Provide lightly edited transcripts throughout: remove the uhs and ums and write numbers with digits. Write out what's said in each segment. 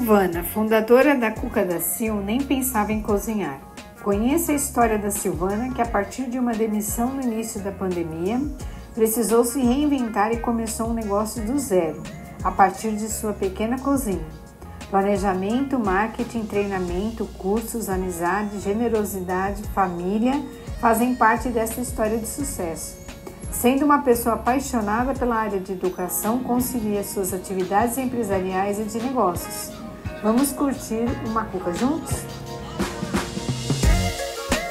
Silvana, fundadora da Cuca da Sil, nem pensava em cozinhar. Conheça a história da Silvana, que a partir de uma demissão no início da pandemia, precisou se reinventar e começou um negócio do zero, a partir de sua pequena cozinha. Planejamento, marketing, treinamento, cursos, amizade, generosidade, família fazem parte dessa história de sucesso. Sendo uma pessoa apaixonada pela área de educação, concilia suas atividades empresariais e de negócios. Vamos curtir uma cuca juntos?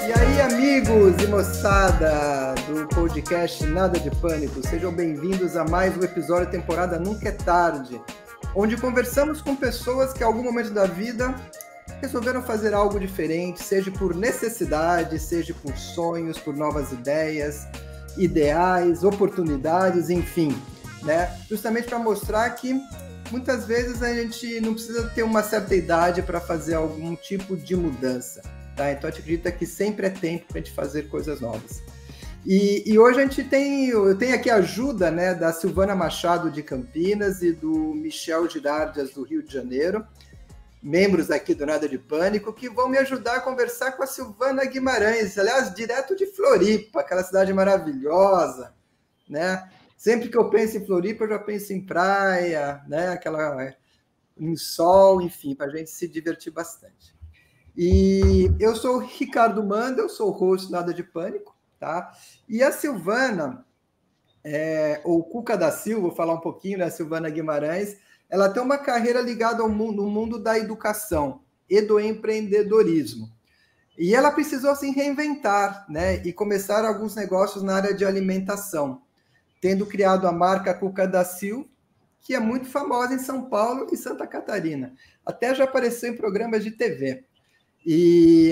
E aí, amigos e moçada do podcast Nada de Pânico, sejam bem-vindos a mais um episódio da temporada Nunca é Tarde, onde conversamos com pessoas que, em algum momento da vida, resolveram fazer algo diferente, seja por necessidade, seja por sonhos, por novas ideias, ideais, oportunidades, enfim, né? Justamente para mostrar que muitas vezes a gente não precisa ter uma certa idade para fazer algum tipo de mudança, tá? Então a gente acredita que sempre é tempo para a gente fazer coisas novas. E hoje eu tenho aqui a ajuda, né, da Silvana Machado de Campinas e do Michel Girardias do Rio de Janeiro, membros aqui do Nada de Pânico, que vão me ajudar a conversar com a Silvana Guimarães, aliás, direto de Floripa, aquela cidade maravilhosa, né? Sempre que eu penso em Floripa, eu já penso em praia, né? Em sol, enfim, para a gente se divertir bastante. E eu sou o Ricardo Manda, eu sou o host do Nada de Pânico, tá? E a Silvana, ou Cuca da Sil, vou falar um pouquinho, né? Silvana Guimarães, ela tem uma carreira ligada ao mundo da educação e do empreendedorismo. E ela precisou se reinventar, né? E começar alguns negócios na área de alimentação, tendo criado a marca Cuca da Sil, que é muito famosa em São Paulo e Santa Catarina. Até já apareceu em programas de TV.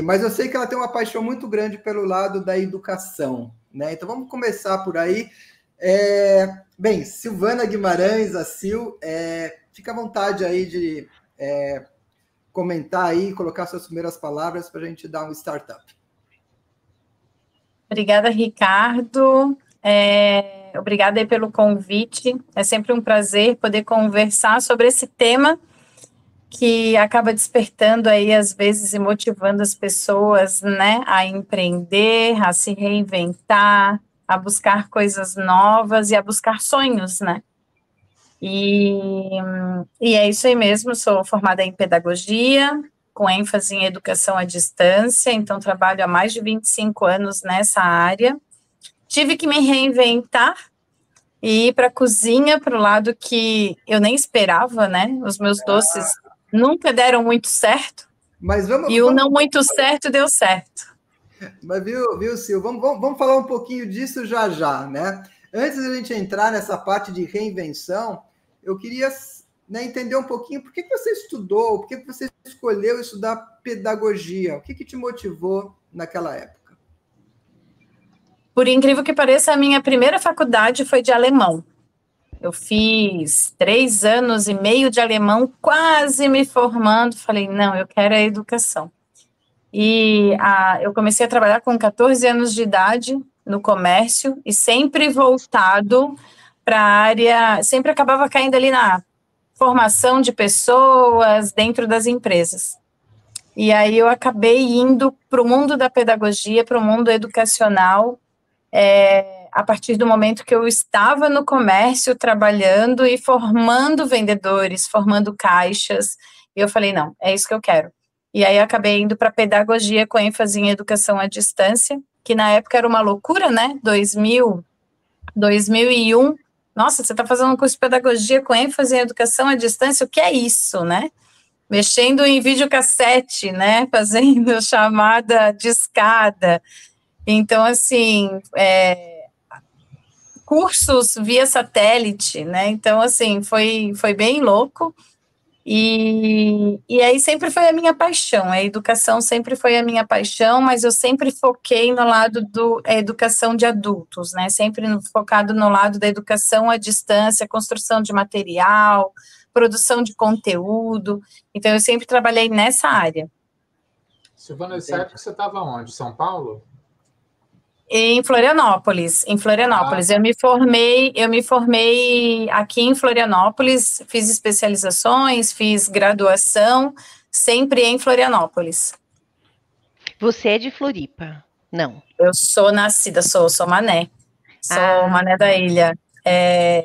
Mas eu sei que ela tem uma paixão muito grande pelo lado da educação, né? Então vamos começar por aí. Bem, Silvana Guimarães, a Sil, fica à vontade aí de comentar aí, colocar suas primeiras palavras para a gente dar um startup. Obrigada, Ricardo. Obrigada aí pelo convite. É sempre um prazer poder conversar sobre esse tema que acaba despertando aí, às vezes, e motivando as pessoas, né, a empreender, a se reinventar, a buscar coisas novas e a buscar sonhos, né? E é isso aí mesmo, sou formada em pedagogia, com ênfase em educação à distância, então trabalho há mais de 25 anos nessa área. Tive que me reinventar e ir para a cozinha, para o lado que eu nem esperava, né? Os meus doces nunca deram muito certo, o não muito certo deu certo. Mas viu, Sil, vamos falar um pouquinho disso já, né? Antes de a gente entrar nessa parte de reinvenção, eu queria, né, entender um pouquinho por que você estudou, por que você escolheu estudar pedagogia, o que te motivou naquela época? Por incrível que pareça, a minha primeira faculdade foi de alemão. Eu fiz 3 anos e meio de alemão, quase me formando. Falei, não, eu quero a educação. Eu comecei a trabalhar com 14 anos de idade no comércio e sempre voltado para a área, sempre acabava caindo ali na formação de pessoas dentro das empresas. E aí eu acabei indo para o mundo da pedagogia, para o mundo educacional, a partir do momento que eu estava no comércio trabalhando e formando vendedores, formando caixas, e eu falei, não, é isso que eu quero. E aí eu acabei indo para pedagogia com ênfase em educação à distância, que na época era uma loucura, né? 2001, nossa, você está fazendo um curso de pedagogia com ênfase em educação à distância, o que é isso, né? Mexendo em videocassete, né? Fazendo chamada discada. Então, assim, cursos via satélite, né? Então, assim, foi bem louco. E aí sempre foi a minha paixão, a educação sempre foi a minha paixão, mas eu sempre foquei no lado da educação de adultos, né? Sempre focado no lado da educação à distância, construção de material, produção de conteúdo. Então, eu sempre trabalhei nessa área. Silvana, nessa época você estava onde? São Paulo? Em Florianópolis. Eu me formei aqui em Florianópolis, fiz especializações, fiz graduação, sempre em Florianópolis. Você é de Floripa? Não. Eu sou nascida, sou Mané. Sou Mané da Ilha.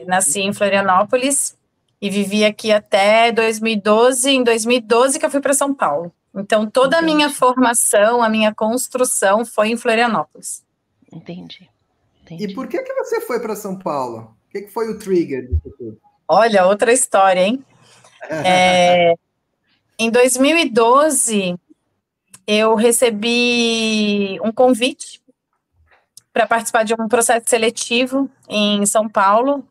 Nasci em Florianópolis e vivi aqui até 2012. Em 2012 que eu fui para São Paulo. Então, toda a minha formação, a minha construção foi em Florianópolis. Entendi. E por que você foi para São Paulo? O que foi o trigger disso tudo? Olha, outra história, hein? Em 2012, eu recebi um convite para participar de um processo seletivo em São Paulo,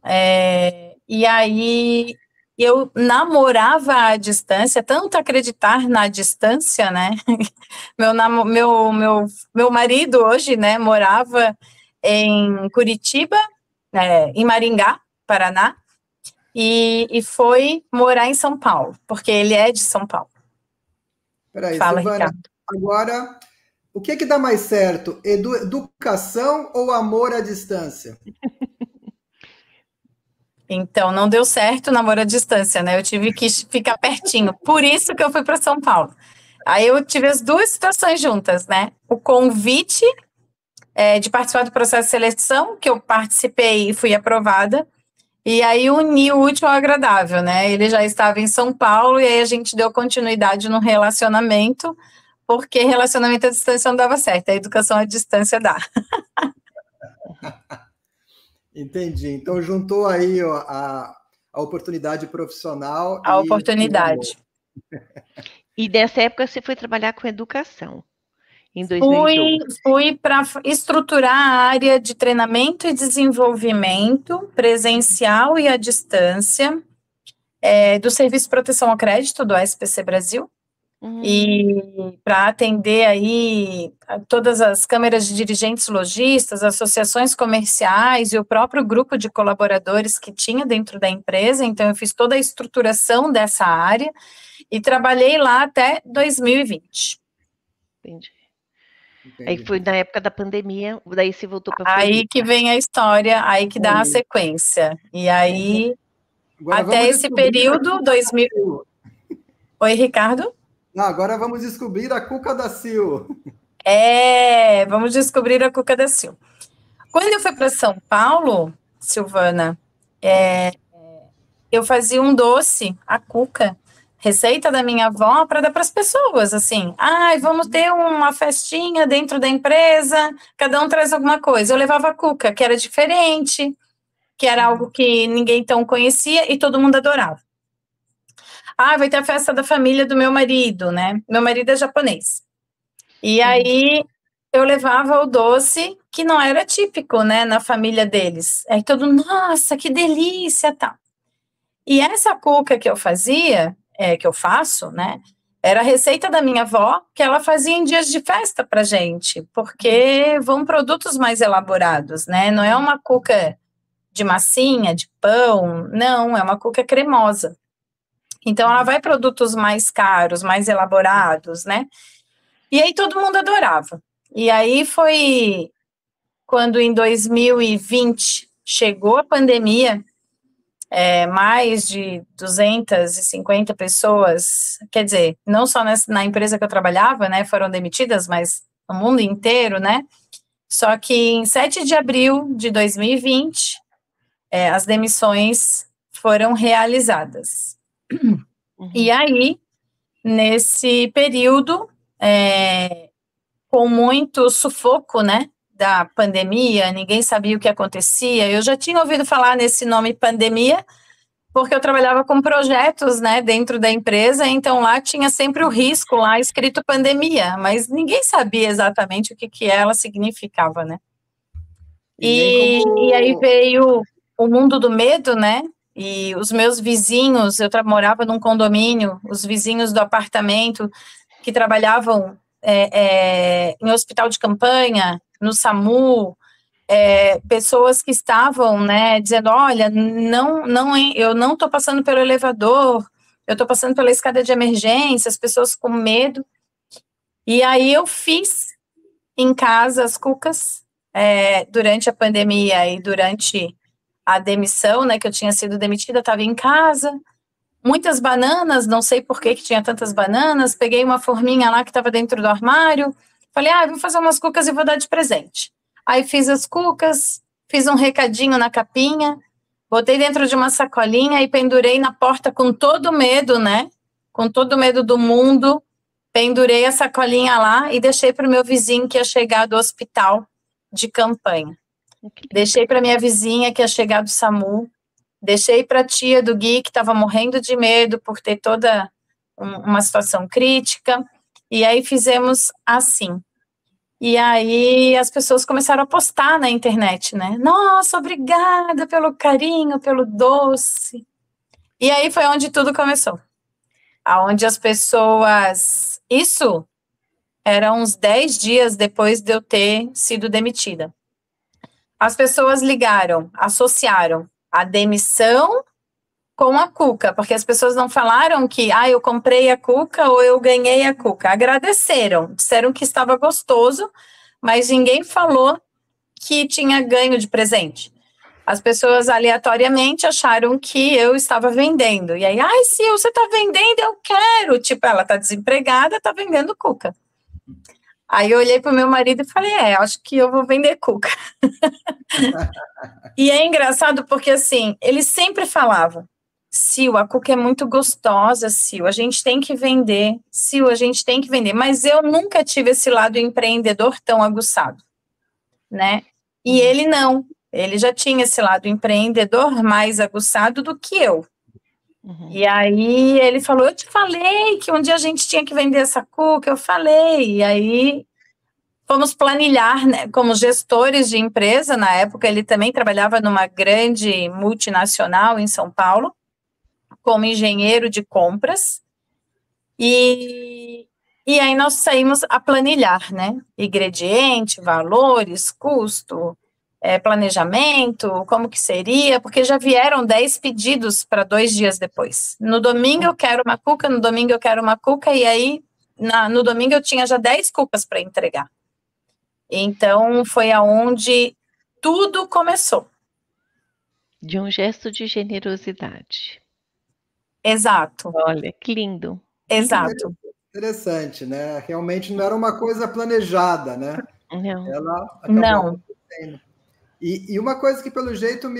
e aí eu namorava à distância, tanto acreditar na distância, né? Meu marido hoje, né, morava em Curitiba, em Maringá, Paraná, e foi morar em São Paulo, porque ele é de São Paulo. Peraí, Fala, Silvana, Ricardo. agora, o que dá mais certo? Educação ou amor à distância? Então, não deu certo o namoro à distância, né? Eu tive que ficar pertinho. Por isso que eu fui para São Paulo. Aí eu tive as duas situações juntas, né? O convite de participar do processo de seleção, que eu participei e fui aprovada. E aí uni o útil ao agradável, né? Ele já estava em São Paulo e aí a gente deu continuidade no relacionamento, porque relacionamento à distância não dava certo, a educação à distância dá. Entendi. Então, juntou aí a oportunidade profissional. A oportunidade. E nessa época você foi trabalhar com educação, em 2012. Fui para estruturar a área de treinamento e desenvolvimento presencial e à distância do Serviço de Proteção ao Crédito do SPC Brasil. E para atender aí todas as câmeras de dirigentes lojistas, associações comerciais e o próprio grupo de colaboradores que tinha dentro da empresa. Então, eu fiz toda a estruturação dessa área e trabalhei lá até 2020. Entendi. Aí foi na época da pandemia, daí você voltou para Aí que vem a história, aí que dá a sequência. E aí, agora até esse período, 2000... Oi, Ricardo? Não, agora vamos descobrir a Cuca da Sil. Vamos descobrir a Cuca da Sil. Quando eu fui para São Paulo, Silvana, eu fazia um doce, a cuca, receita da minha avó, para dar para as pessoas, assim. Vamos ter uma festinha dentro da empresa, cada um traz alguma coisa. Eu levava a cuca, que era diferente, que era algo que ninguém tão conhecia e todo mundo adorava. Vai ter a festa da família do meu marido, né? Meu marido é japonês. E aí, eu levava o doce, que não era típico, né, na família deles. Aí todo mundo, nossa, que delícia, tal. E essa cuca que eu fazia, que eu faço, né, era a receita da minha avó, que ela fazia em dias de festa pra gente, porque vão produtos mais elaborados, né? Não é uma cuca de massinha, de pão, não, é uma cuca cremosa. Então, ela vai produtos mais caros, mais elaborados, né? E aí, todo mundo adorava. E aí, foi quando, em 2020, chegou a pandemia, mais de 250 pessoas, quer dizer, não só na empresa que eu trabalhava, né, foram demitidas, mas no mundo inteiro, né? Só que, em 7 de abril de 2020, as demissões foram realizadas. E aí, nesse período, com muito sufoco, né, da pandemia, ninguém sabia o que acontecia. Eu já tinha ouvido falar nesse nome pandemia, porque eu trabalhava com projetos, né, dentro da empresa, então lá tinha sempre o risco lá escrito pandemia, mas ninguém sabia exatamente o que ela significava, né. E aí veio o mundo do medo, né. E os meus vizinhos, eu morava num condomínio, os vizinhos do apartamento que trabalhavam em hospital de campanha, no SAMU, pessoas que estavam, né, dizendo, olha, eu não estou passando pelo elevador, eu estou passando pela escada de emergência, as pessoas com medo. E aí eu fiz em casa as cucas, durante a pandemia e durante a demissão, né, que eu tinha sido demitida, estava em casa, muitas bananas, não sei por que tinha tantas bananas, peguei uma forminha lá que estava dentro do armário, falei, vou fazer umas cucas e vou dar de presente. Aí fiz as cucas, fiz um recadinho na capinha, botei dentro de uma sacolinha e pendurei na porta com todo medo, né? Com todo medo do mundo, pendurei a sacolinha lá e deixei para o meu vizinho que ia chegar do hospital de campanha. Deixei para minha vizinha que ia chegar do SAMU, deixei para a tia do Gui que estava morrendo de medo por ter toda uma situação crítica, e aí fizemos assim. E aí as pessoas começaram a postar na internet, né? Nossa, obrigada pelo carinho, pelo doce. E aí foi onde tudo começou. Aonde as pessoas... Isso era uns 10 dias depois de eu ter sido demitida. As pessoas ligaram, associaram a demissão com a cuca, porque as pessoas não falaram que, eu comprei a cuca ou eu ganhei a cuca. Agradeceram, disseram que estava gostoso, mas ninguém falou que tinha ganho de presente. As pessoas aleatoriamente acharam que eu estava vendendo. E aí, Sil, você está vendendo, eu quero. Tipo, ela está desempregada, está vendendo cuca. Aí eu olhei para o meu marido e falei, acho que eu vou vender cuca. E é engraçado porque, assim, eles sempre falavam, Sil, a cuca é muito gostosa, Sil, a gente tem que vender, Sil, a gente tem que vender. Mas eu nunca tive esse lado empreendedor tão aguçado, né? E ele não, ele já tinha esse lado empreendedor mais aguçado do que eu. E aí ele falou, eu te falei que um dia a gente tinha que vender essa cuca, eu falei. E aí fomos planilhar, né, como gestores de empresa, na época ele também trabalhava numa grande multinacional em São Paulo, como engenheiro de compras, e aí nós saímos a planilhar, né, ingrediente, valores, custo, planejamento, como que seria, porque já vieram 10 pedidos para 2 dias depois. No domingo eu quero uma cuca, no domingo eu quero uma cuca, e aí no domingo eu tinha já 10 cucas para entregar. Então foi aonde tudo começou. De um gesto de generosidade. Exato. Olha, que lindo. Exato. Interessante, né? Realmente não era uma coisa planejada, né? Não. Ela acabou acontecendo. E uma coisa que pelo jeito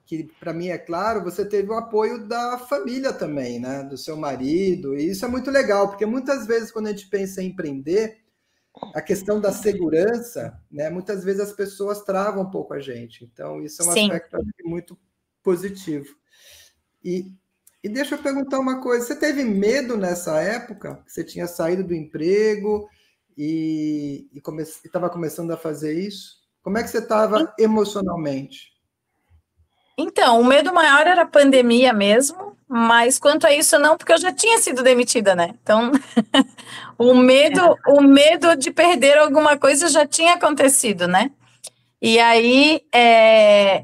que para mim é claro, você teve o apoio da família também, né? Do seu marido, e isso é muito legal, porque muitas vezes quando a gente pensa em empreender, a questão da segurança, né? Muitas vezes as pessoas travam um pouco a gente. Então, isso é um aspecto muito positivo. E deixa eu perguntar uma coisa, você teve medo nessa época? Você tinha saído do emprego e estava começando a fazer isso? Como é que você estava emocionalmente? Então, o medo maior era a pandemia mesmo, mas quanto a isso não, porque eu já tinha sido demitida, né? Então, o medo de perder alguma coisa já tinha acontecido, né? E aí,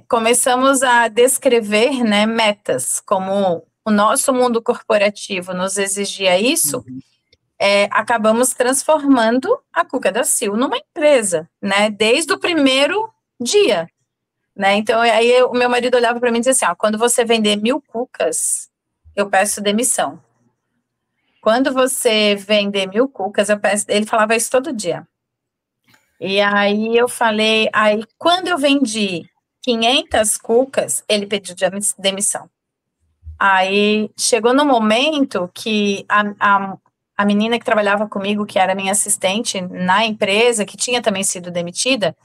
começamos a descrever, né, metas, como o nosso mundo corporativo nos exigia isso, acabamos transformando a Cuca da Sil numa empresa, né, desde o primeiro dia, né, então aí o meu marido olhava para mim e dizia assim, quando você vender 1000 cucas, eu peço demissão. Quando você vender 1000 cucas, eu peço, ele falava isso todo dia. E aí eu falei, quando eu vendi 500 cucas, ele pediu demissão. Aí chegou no momento que a menina que trabalhava comigo, que era minha assistente na empresa, que tinha também sido demitida,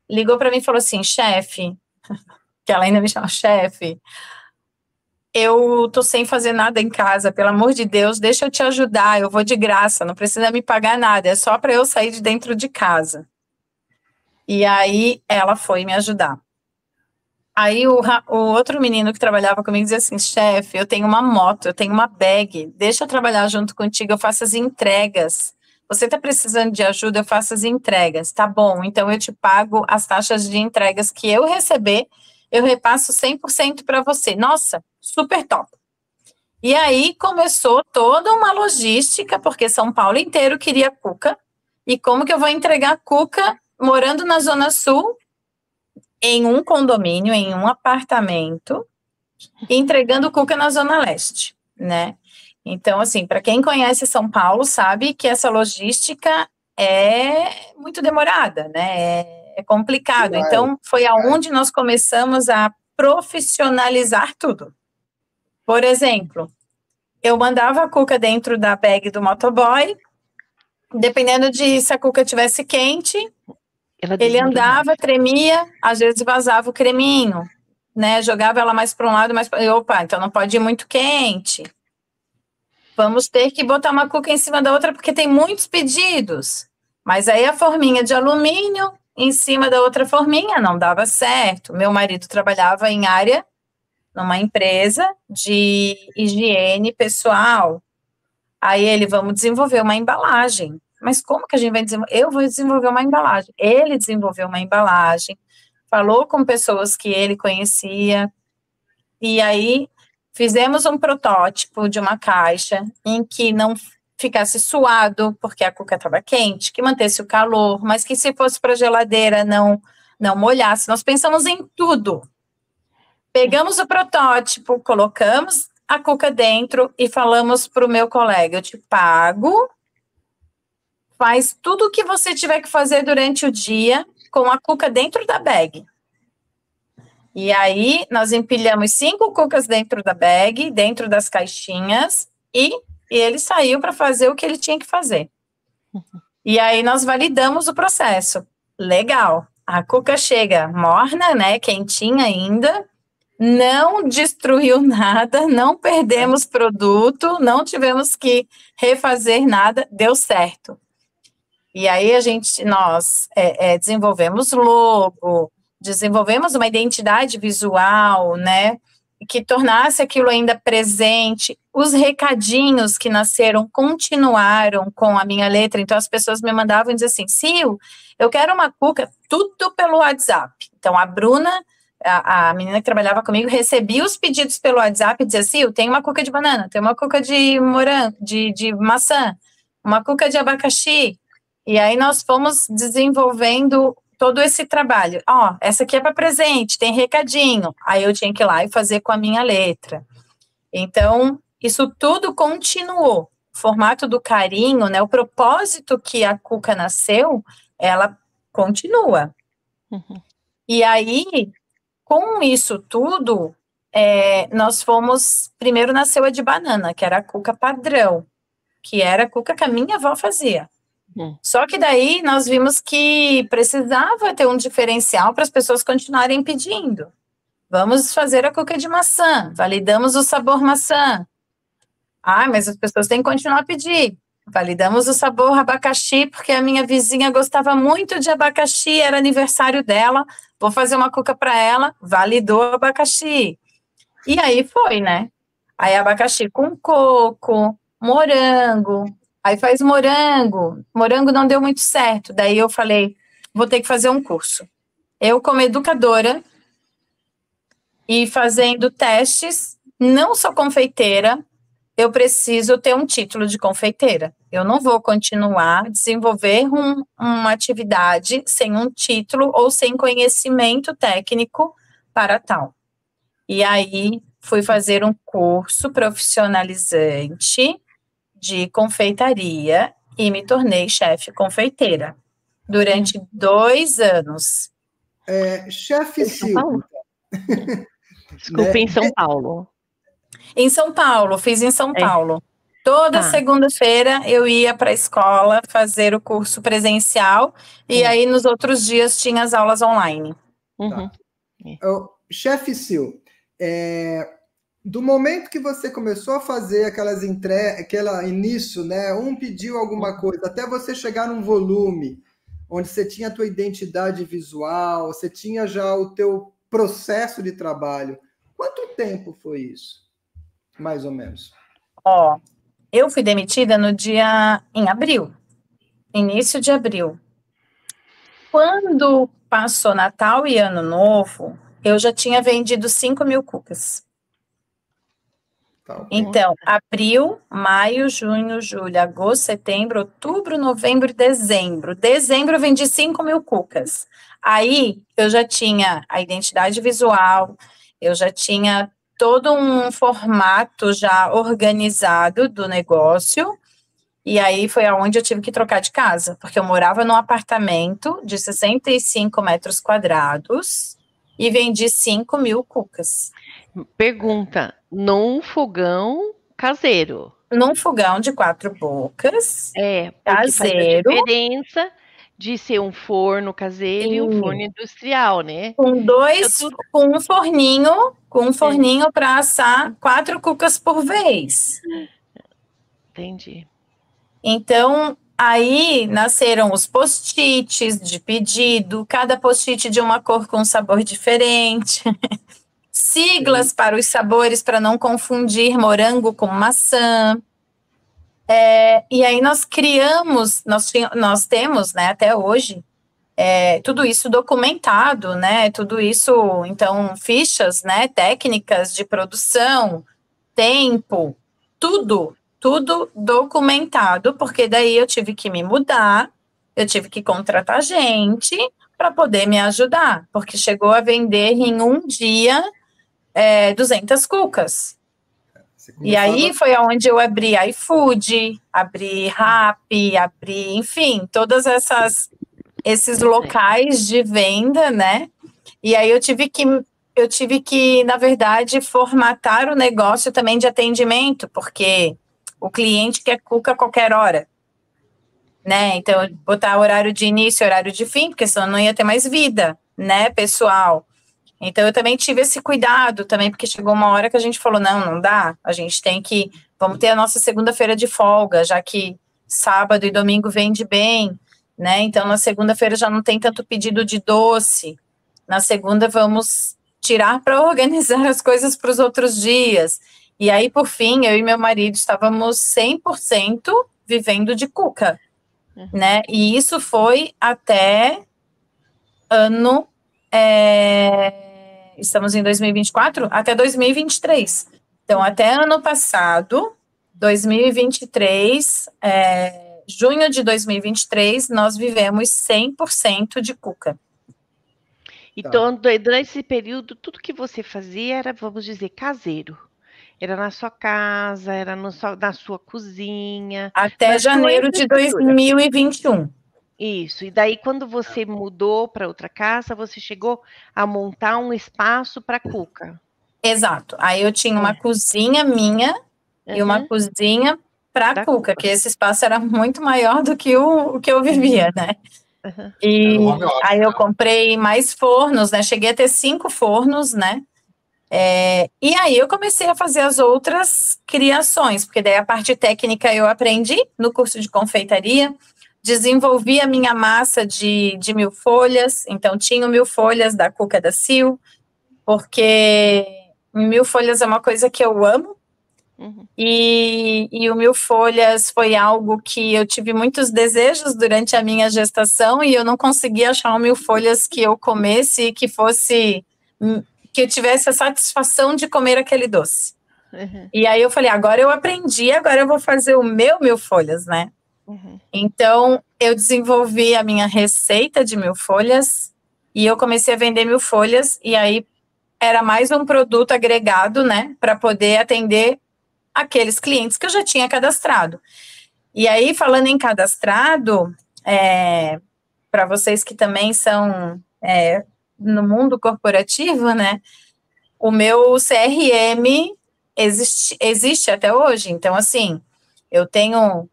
ligou para mim e falou assim, chefe, que ela ainda me chama chefe, eu tô sem fazer nada em casa, pelo amor de Deus, deixa eu te ajudar, eu vou de graça, não precisa me pagar nada, é só para eu sair de dentro de casa. E aí ela foi me ajudar. Aí o outro menino que trabalhava comigo dizia assim, chefe, eu tenho uma moto, eu tenho uma bag, deixa eu trabalhar junto contigo, eu faço as entregas. Você está precisando de ajuda, eu faço as entregas. Tá bom, então eu te pago as taxas de entregas que eu receber, eu repasso 100% para você. Nossa, super top. E aí começou toda uma logística, porque São Paulo inteiro queria cuca, e como que eu vou entregar cuca morando na Zona Sul, em um condomínio, em um apartamento, e entregando cuca na Zona Leste, né? Então, assim, para quem conhece São Paulo, sabe que essa logística é muito demorada, né? É complicado. Então, foi aonde nós começamos a profissionalizar tudo. Por exemplo, eu mandava a cuca dentro da bag do motoboy, dependendo de se a cuca estivesse quente, ele andava, tremia, às vezes vazava o creminho, né? Jogava ela mais para um lado, mais para... Opa, então não pode ir muito quente. Vamos ter que botar uma cuca em cima da outra porque tem muitos pedidos. Mas aí a forminha de alumínio em cima da outra forminha não dava certo. Meu marido trabalhava em área, numa empresa de higiene pessoal. Aí ele, vamos desenvolver uma embalagem. Mas como que a gente vai desenvolver? Eu vou desenvolver uma embalagem. Ele desenvolveu uma embalagem, falou com pessoas que ele conhecia, e aí fizemos um protótipo de uma caixa em que não ficasse suado, porque a cuca estava quente, que mantesse o calor, mas que se fosse para a geladeira não molhasse. Nós pensamos em tudo. Pegamos o protótipo, colocamos a cuca dentro e falamos para o meu colega, eu te pago, faz tudo o que você tiver que fazer durante o dia com a cuca dentro da bag. E aí, nós empilhamos 5 cucas dentro da bag, dentro das caixinhas, e ele saiu para fazer o que ele tinha que fazer. E aí, nós validamos o processo. Legal. A cuca chega morna, né, quentinha ainda, não destruiu nada, não perdemos produto, não tivemos que refazer nada, deu certo. E aí, nós desenvolvemos logo, desenvolvemos uma identidade visual, né, que tornasse aquilo ainda presente. Os recadinhos que nasceram continuaram com a minha letra, então as pessoas me mandavam e diziam assim, Sil, eu quero uma cuca, tudo pelo WhatsApp. Então a Bruna, a menina que trabalhava comigo, recebia os pedidos pelo WhatsApp e dizia, Sil, tem uma cuca de banana, tem uma cuca de morango, de maçã, uma cuca de abacaxi. E aí nós fomos desenvolvendo todo esse trabalho. Ó, essa aqui é para presente, tem recadinho. Aí eu tinha que ir lá e fazer com a minha letra. Então, isso tudo continuou. O formato do carinho, né, o propósito que a cuca nasceu, ela continua. Uhum. E aí, com isso tudo, nós fomos... Primeiro nasceu a de banana, que era a cuca padrão, que era a cuca que a minha avó fazia. Só que daí nós vimos que precisava ter um diferencial para as pessoas continuarem pedindo. Vamos fazer a cuca de maçã, validamos o sabor maçã. Ah, mas as pessoas têm que continuar a pedir. Validamos o sabor abacaxi, porque a minha vizinha gostava muito de abacaxi, era aniversário dela, vou fazer uma cuca para ela, validou o abacaxi. E aí foi, né? Aí abacaxi com coco, morango... Aí faz morango não deu muito certo, daí eu falei, vou ter que fazer um curso. Eu como educadora e fazendo testes, não sou confeiteira, eu preciso ter um título de confeiteira. Eu não vou continuar a desenvolver uma atividade sem um título ou sem conhecimento técnico para tal. E aí fui fazer um curso profissionalizante de confeitaria e me tornei chefe confeiteira durante 2 anos. Chefe Sil. Desculpa, em São Paulo. Em São Paulo, fiz em São Paulo. Toda segunda-feira eu ia para a escola fazer o curso presencial e aí nos outros dias tinha as aulas online. Tá. Chefe Sil, do momento que você começou a fazer aquele início, né? Um pediu alguma coisa, até você chegar num volume onde você tinha a tua identidade visual, você tinha já o teu processo de trabalho. Quanto tempo foi isso? Mais ou menos. Eu fui demitida em abril, início de abril. Quando passou Natal e Ano Novo, eu já tinha vendido 5.000 cucas. Tá. Então, abril, maio, junho, julho, agosto, setembro, outubro, novembro e dezembro. Dezembro eu vendi 5.000 cucas. Aí eu já tinha a identidade visual, eu já tinha todo um formato já organizado do negócio. E aí foi aonde eu tive que trocar de casa, porque eu morava num apartamento de 65 metros quadrados e vendi 5.000 cucas. Pergunta, num fogão caseiro? Num fogão de 4 bocas, Porque faz a caseiro, diferença de ser um forno caseiro e um forno industrial, né? com um forninho para assar 4 cucas por vez. Entendi. Então, aí nasceram os post-its de pedido, cada post-it de uma cor com um sabor diferente. Siglas para os sabores, para não confundir morango com maçã. E aí nós criamos, nós temos, né, até hoje, tudo isso documentado, né, tudo isso, então, fichas, né, técnicas de produção, tempo, tudo documentado, porque daí eu tive que me mudar, eu tive que contratar gente para poder me ajudar, porque chegou a vender em um dia 200 cucas. E aí foi onde eu abri iFood, abri Rappi, enfim, todas esses locais de venda, né? E aí eu tive que, na verdade, formatar o negócio também de atendimento, porque o cliente quer cuca a qualquer hora, né? Então, botar horário de início, horário de fim, porque senão não ia ter mais vida, né, pessoal? Então, eu também tive esse cuidado também, porque chegou uma hora que a gente falou, não dá, a gente vamos ter a nossa segunda-feira de folga, já que sábado e domingo vende bem, né? Então, na segunda-feira já não tem tanto pedido de doce, na segunda vamos tirar para organizar as coisas para os outros dias. E aí, por fim, eu e meu marido estávamos 100% vivendo de cuca, né? E isso foi até ano... estamos em 2024, até 2023. Então, até ano passado, 2023, junho de 2023, nós vivemos 100% de cuca. Então, durante esse período, tudo que você fazia era, vamos dizer, caseiro. Era na sua casa, era na sua cozinha. Até janeiro de 2021. Isso, e daí quando você mudou para outra casa, você chegou a montar um espaço para cuca. Exato, aí eu tinha uma cozinha minha e uma cozinha para cuca, que esse espaço era muito maior do que o que eu vivia, né? E aí eu comprei mais fornos, né? Cheguei a ter 5 fornos, né? E aí eu comecei a fazer as outras criações, porque daí a parte técnica eu aprendi no curso de confeitaria, desenvolvi a minha massa de 1.000 folhas, então tinha o 1.000 folhas da Cuca da Sil, porque 1.000 folhas é uma coisa que eu amo, e o 1.000 folhas foi algo que eu tive muitos desejos durante a minha gestação, e eu não conseguia achar 1.000 folhas que eu comesse, que eu tivesse a satisfação de comer aquele doce. E aí eu falei, agora eu aprendi, agora eu vou fazer o meu 1.000 folhas, né? Então, eu desenvolvi a minha receita de 1.000 folhas e eu comecei a vender 1.000 folhas e aí era mais um produto agregado, né, para poder atender aqueles clientes que eu já tinha cadastrado. E aí, falando em cadastrado, para vocês que também são no mundo corporativo, né, o meu CRM existe até hoje. Então, assim, eu tenho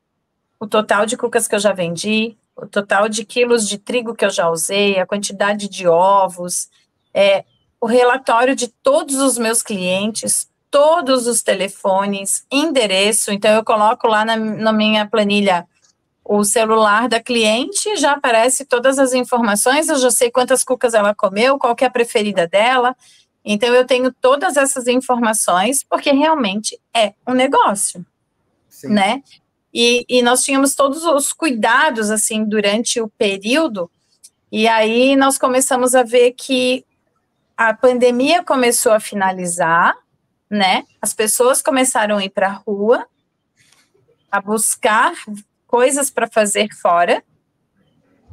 o total de cucas que eu já vendi, o total de quilos de trigo que eu já usei, a quantidade de ovos, o relatório de todos os meus clientes, todos os telefones, endereço. Então, eu coloco lá na minha planilha o celular da cliente, já aparece todas as informações, eu já sei quantas cucas ela comeu, qual que é a preferida dela. Então, eu tenho todas essas informações, porque realmente é um negócio, né? E nós tínhamos todos os cuidados, assim, durante o período, e aí nós começamos a ver que a pandemia começou a finalizar, né? As pessoas começaram a ir para a rua, a buscar coisas para fazer fora,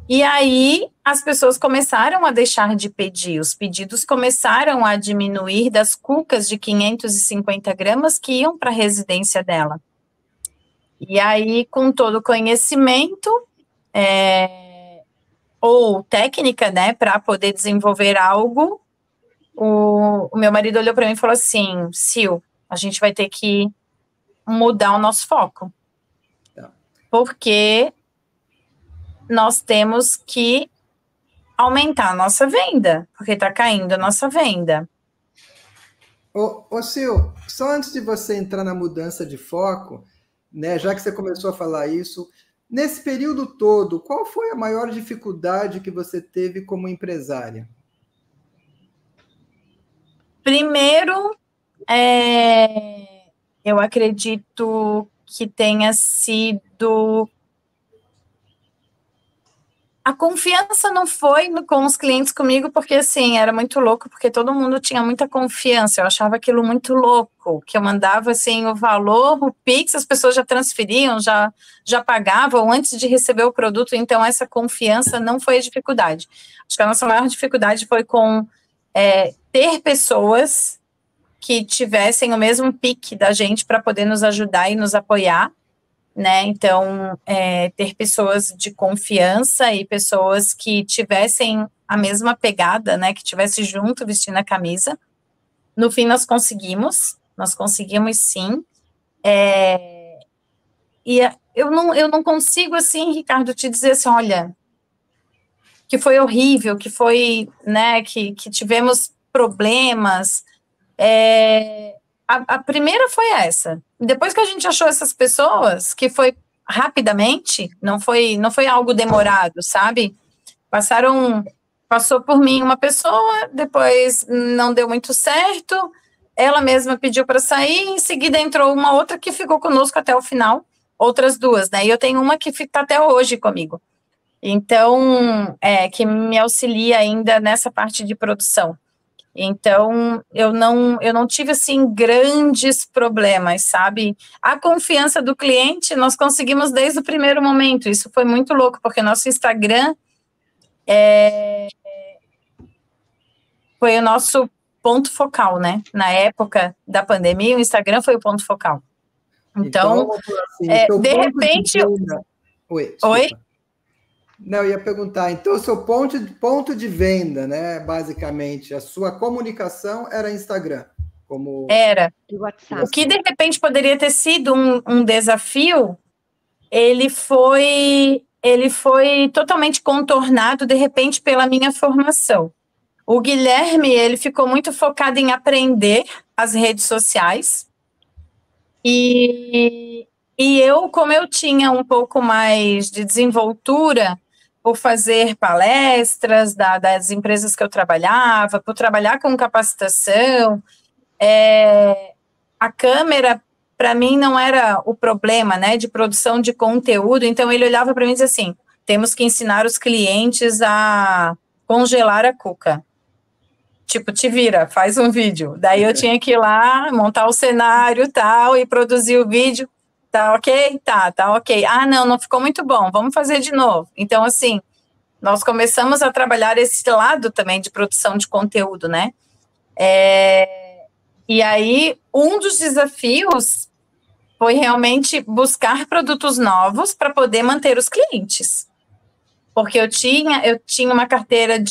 e aí as pessoas começaram a deixar de pedir, os pedidos começaram a diminuir das cucas de 550 gramas que iam para a residência dela. E aí, com todo o conhecimento, ou técnica, né, para poder desenvolver algo, o meu marido olhou para mim e falou assim, Sil, a gente vai ter que mudar o nosso foco. Porque nós temos que aumentar a nossa venda, porque está caindo a nossa venda. Ô Sil, só antes de você entrar na mudança de foco, né, já que você começou a falar isso, nesse período todo, qual foi a maior dificuldade que você teve como empresária? Primeiro, eu acredito que tenha sido... A confiança não foi com os clientes comigo, porque, assim, era muito louco, porque todo mundo tinha muita confiança, eu achava aquilo muito louco, que eu mandava, assim, o valor, o Pix, as pessoas já transferiam, já pagavam antes de receber o produto, então essa confiança não foi a dificuldade. Acho que a nossa maior dificuldade foi com ter pessoas que tivessem o mesmo pique da gente para poder nos ajudar e nos apoiar, né? Então, ter pessoas de confiança e pessoas que tivessem a mesma pegada, né? Que tivessem junto vestindo a camisa. No fim, nós conseguimos sim. E eu não consigo, assim, Ricardo, te dizer assim, olha, que foi horrível, que foi, né, que tivemos problemas. A primeira foi essa. Depois que a gente achou essas pessoas, que foi rapidamente, não foi algo demorado, sabe? Passou por mim uma pessoa, depois não deu muito certo, ela mesma pediu para sair, em seguida entrou uma outra que ficou conosco até o final, outras duas, né? E eu tenho uma que fica até hoje comigo. Então, que me auxilia ainda nessa parte de produção. Então, eu não tive, assim, grandes problemas, sabe? A confiança do cliente, nós conseguimos desde o primeiro momento. Isso foi muito louco, porque nosso Instagram foi o nosso ponto focal, né? Na época da pandemia, o Instagram foi o ponto focal. Então assim, de repente... Oi? Não, eu ia perguntar, então o seu ponto de venda, né, basicamente, a sua comunicação era Instagram? Era. WhatsApp. O que de repente poderia ter sido um desafio, ele foi totalmente contornado de repente pela minha formação. O Guilherme, ele ficou muito focado em aprender as redes sociais, e eu, como eu tinha um pouco mais de desenvoltura por fazer palestras das empresas que eu trabalhava, por trabalhar com capacitação, a câmera, para mim, não era o problema, né, de produção de conteúdo. Então, ele olhava para mim e dizia assim, temos que ensinar os clientes a congelar a cuca. Tipo, te vira, faz um vídeo. Daí eu tinha que ir lá, montar o cenário e tal, e produzir o vídeo. Tá ok? Tá ok. Ah, não ficou muito bom, vamos fazer de novo. Então, assim, nós começamos a trabalhar esse lado também de produção de conteúdo, né? E aí, um dos desafios foi realmente buscar produtos novos para poder manter os clientes. Porque eu tinha uma carteira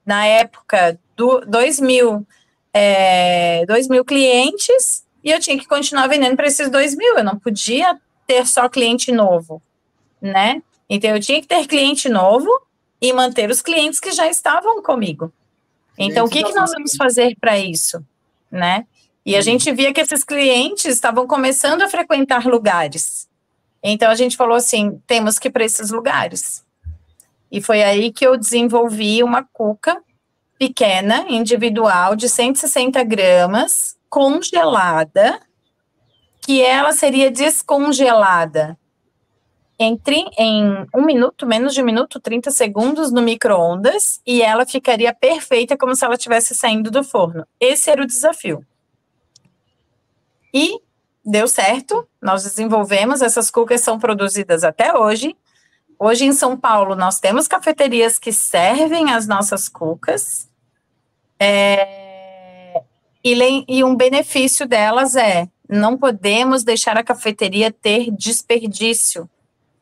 na época, 2.000 clientes, e eu tinha que continuar vendendo para esses 2.000, eu não podia ter só cliente novo, né? Então, eu tinha que ter cliente novo e manter os clientes que já estavam comigo. Então, o que nós vamos fazer para isso, né? E a gente via que esses clientes estavam começando a frequentar lugares. Então, a gente falou assim, temos que ir para esses lugares. E foi aí que eu desenvolvi uma cuca pequena, individual, de 160 gramas, congelada, que ela seria descongelada em 1 minuto, menos de 1 minuto, 30 segundos no micro-ondas, e ela ficaria perfeita como se ela estivesse saindo do forno. Esse era o desafio. E deu certo, nós desenvolvemos, essas cucas são produzidas até hoje. Hoje em São Paulo nós temos cafeterias que servem as nossas cucas, e um benefício delas é, não podemos deixar a cafeteria ter desperdício,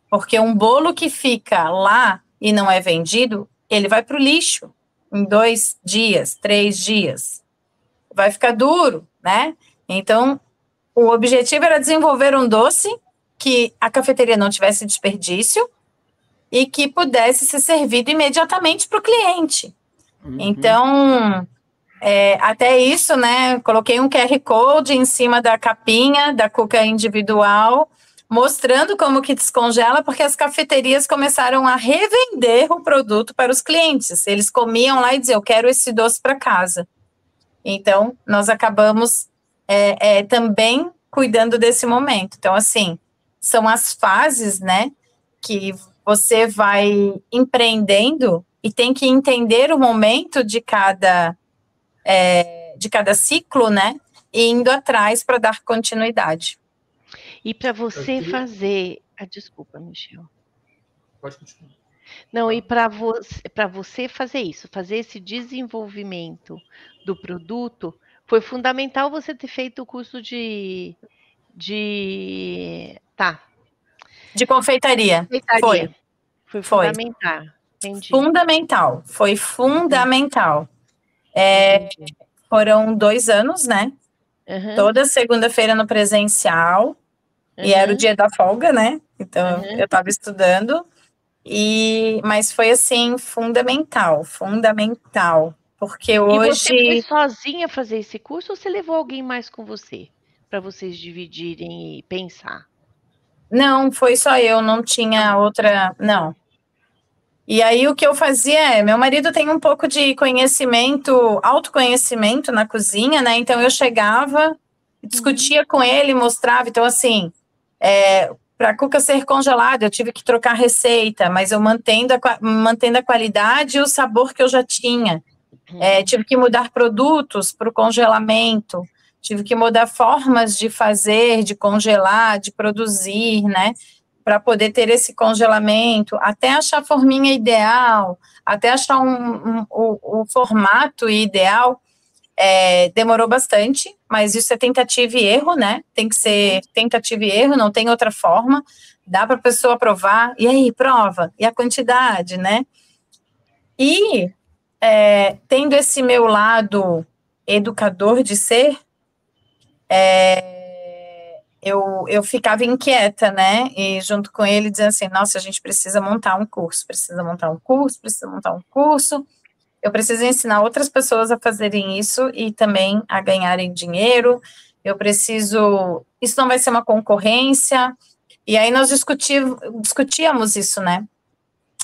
porque um bolo que fica lá e não é vendido, ele vai para o lixo em 2 dias, 3 dias. Vai ficar duro, né? Então, o objetivo era desenvolver um doce que a cafeteria não tivesse desperdício e que pudesse ser servido imediatamente para o cliente. Então, até isso, né? Coloquei um QR Code em cima da capinha da cuca individual, mostrando como que descongela, porque as cafeterias começaram a revender o produto para os clientes. Eles comiam lá e diziam, eu quero esse doce para casa. Então, nós acabamos também cuidando desse momento. Então, assim, são as fases, né, que você vai empreendendo e tem que entender o momento de cada ciclo, né, e indo atrás para dar continuidade. E para você fazer... desculpa, Michel. Pode continuar. Não, e para você fazer isso, fazer esse desenvolvimento do produto, foi fundamental você ter feito o curso de confeitaria. Foi fundamental. Entendi. Foi fundamental. Foram 2 anos, né? Uhum. Toda segunda-feira no presencial, uhum. E era o dia da folga, né? Então, eu estava estudando, mas foi, assim, fundamental, porque hoje... E você foi sozinha fazer esse curso ou você levou alguém mais com você, para vocês dividirem e pensar? Não, foi só eu, não tinha outra, não. E aí, o que eu fazia meu marido tem um pouco de autoconhecimento na cozinha, né? Então, eu chegava, discutia com ele, mostrava. Então, assim, para a cuca ser congelada, eu tive que trocar a receita, mas eu mantendo a qualidade e o sabor que eu já tinha. Tive que mudar produtos para o congelamento, tive que mudar formas de fazer, de congelar, de produzir, né? Para poder ter esse congelamento, até achar a forminha ideal, até achar o formato ideal, demorou bastante, mas isso é tentativa e erro, né? Tem que ser tentativa e erro, não tem outra forma. Dá para a pessoa provar, e aí, prova, e a quantidade, né? E tendo esse meu lado educador de ser, eu ficava inquieta, né, e junto com ele dizendo assim, nossa, a gente precisa montar um curso, eu preciso ensinar outras pessoas a fazerem isso e também a ganharem dinheiro, isso não vai ser uma concorrência, e aí nós discutíamos isso, né,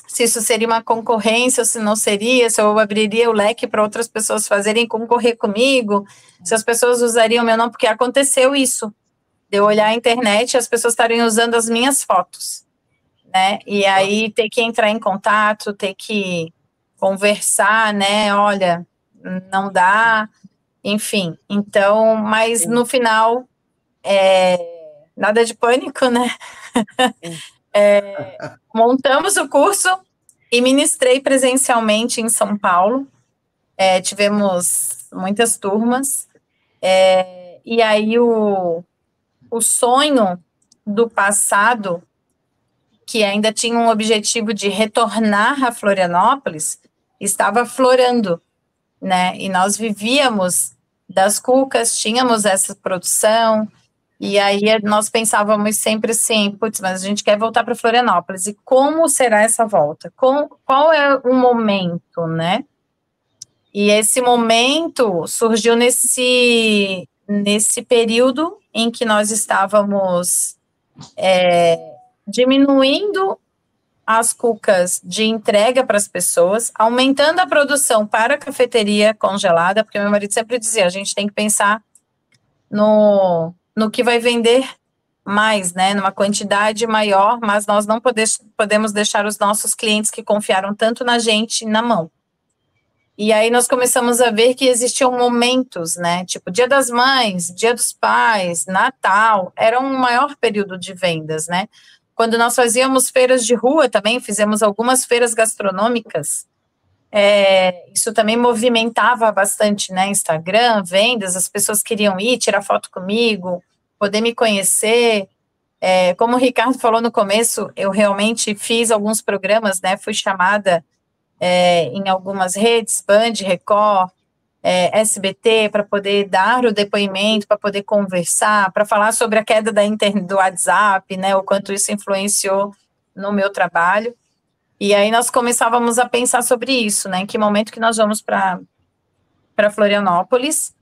se isso seria uma concorrência ou se não seria, se eu abriria o leque para outras pessoas fazerem, concorrer comigo, se as pessoas usariam meu nome, porque aconteceu isso, de eu olhar a internet e as pessoas estarem usando as minhas fotos, né, e aí ter que entrar em contato, ter que conversar, né, olha, não dá, enfim, então, mas no final, nada de pânico, né, montamos o curso e ministrei presencialmente em São Paulo, tivemos muitas turmas, e aí o sonho do passado, que ainda tinha um objetivo de retornar a Florianópolis, estava aflorando, né? E nós vivíamos das cucas, tínhamos essa produção, e aí nós pensávamos sempre assim, putz, mas a gente quer voltar para Florianópolis, e como será essa volta? Qual é o momento, né? E esse momento surgiu nesse período em que nós estávamos diminuindo as cucas de entrega para as pessoas, aumentando a produção para a cafeteria congelada, porque meu marido sempre dizia, a gente tem que pensar no que vai vender mais, né, numa quantidade maior, mas nós não podemos deixar os nossos clientes que confiaram tanto na gente na mão. E aí nós começamos a ver que existiam momentos, né? Tipo, Dia das Mães, Dia dos Pais, Natal, era um maior período de vendas, né? Quando nós fazíamos feiras de rua também, fizemos algumas feiras gastronômicas, isso também movimentava bastante, né? Instagram, vendas, as pessoas queriam ir, tirar foto comigo, poder me conhecer. Como o Ricardo falou no começo, eu realmente fiz alguns programas, né? Fui chamada em algumas redes, Band, Record, SBT, para poder dar o depoimento, para poder conversar, para falar sobre a queda da internet, do WhatsApp, né, o quanto isso influenciou no meu trabalho. E aí nós começávamos a pensar sobre isso, né, em que momento que nós vamos para Florianópolis.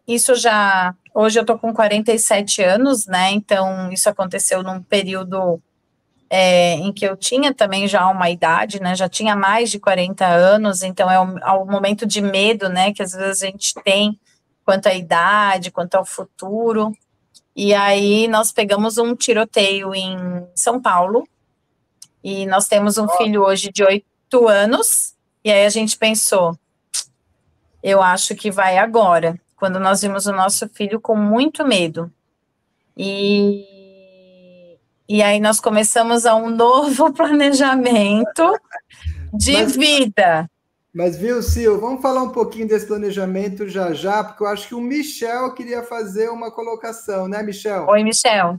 Isso já, hoje eu estou com 47 anos, né, então isso aconteceu num período em que eu tinha também já uma idade, né, já tinha mais de 40 anos, então é um momento de medo, né, que às vezes a gente tem quanto à idade, quanto ao futuro, e aí nós pegamos um tiroteio em São Paulo, e nós temos um filho hoje de 8 anos, e aí a gente pensou, eu acho que vai agora, quando nós vimos o nosso filho com muito medo, e aí nós começamos a um novo planejamento de vida. Mas viu, Sil, vamos falar um pouquinho desse planejamento já, porque eu acho que o Michel queria fazer uma colocação, né, Michel? Oi, Michel.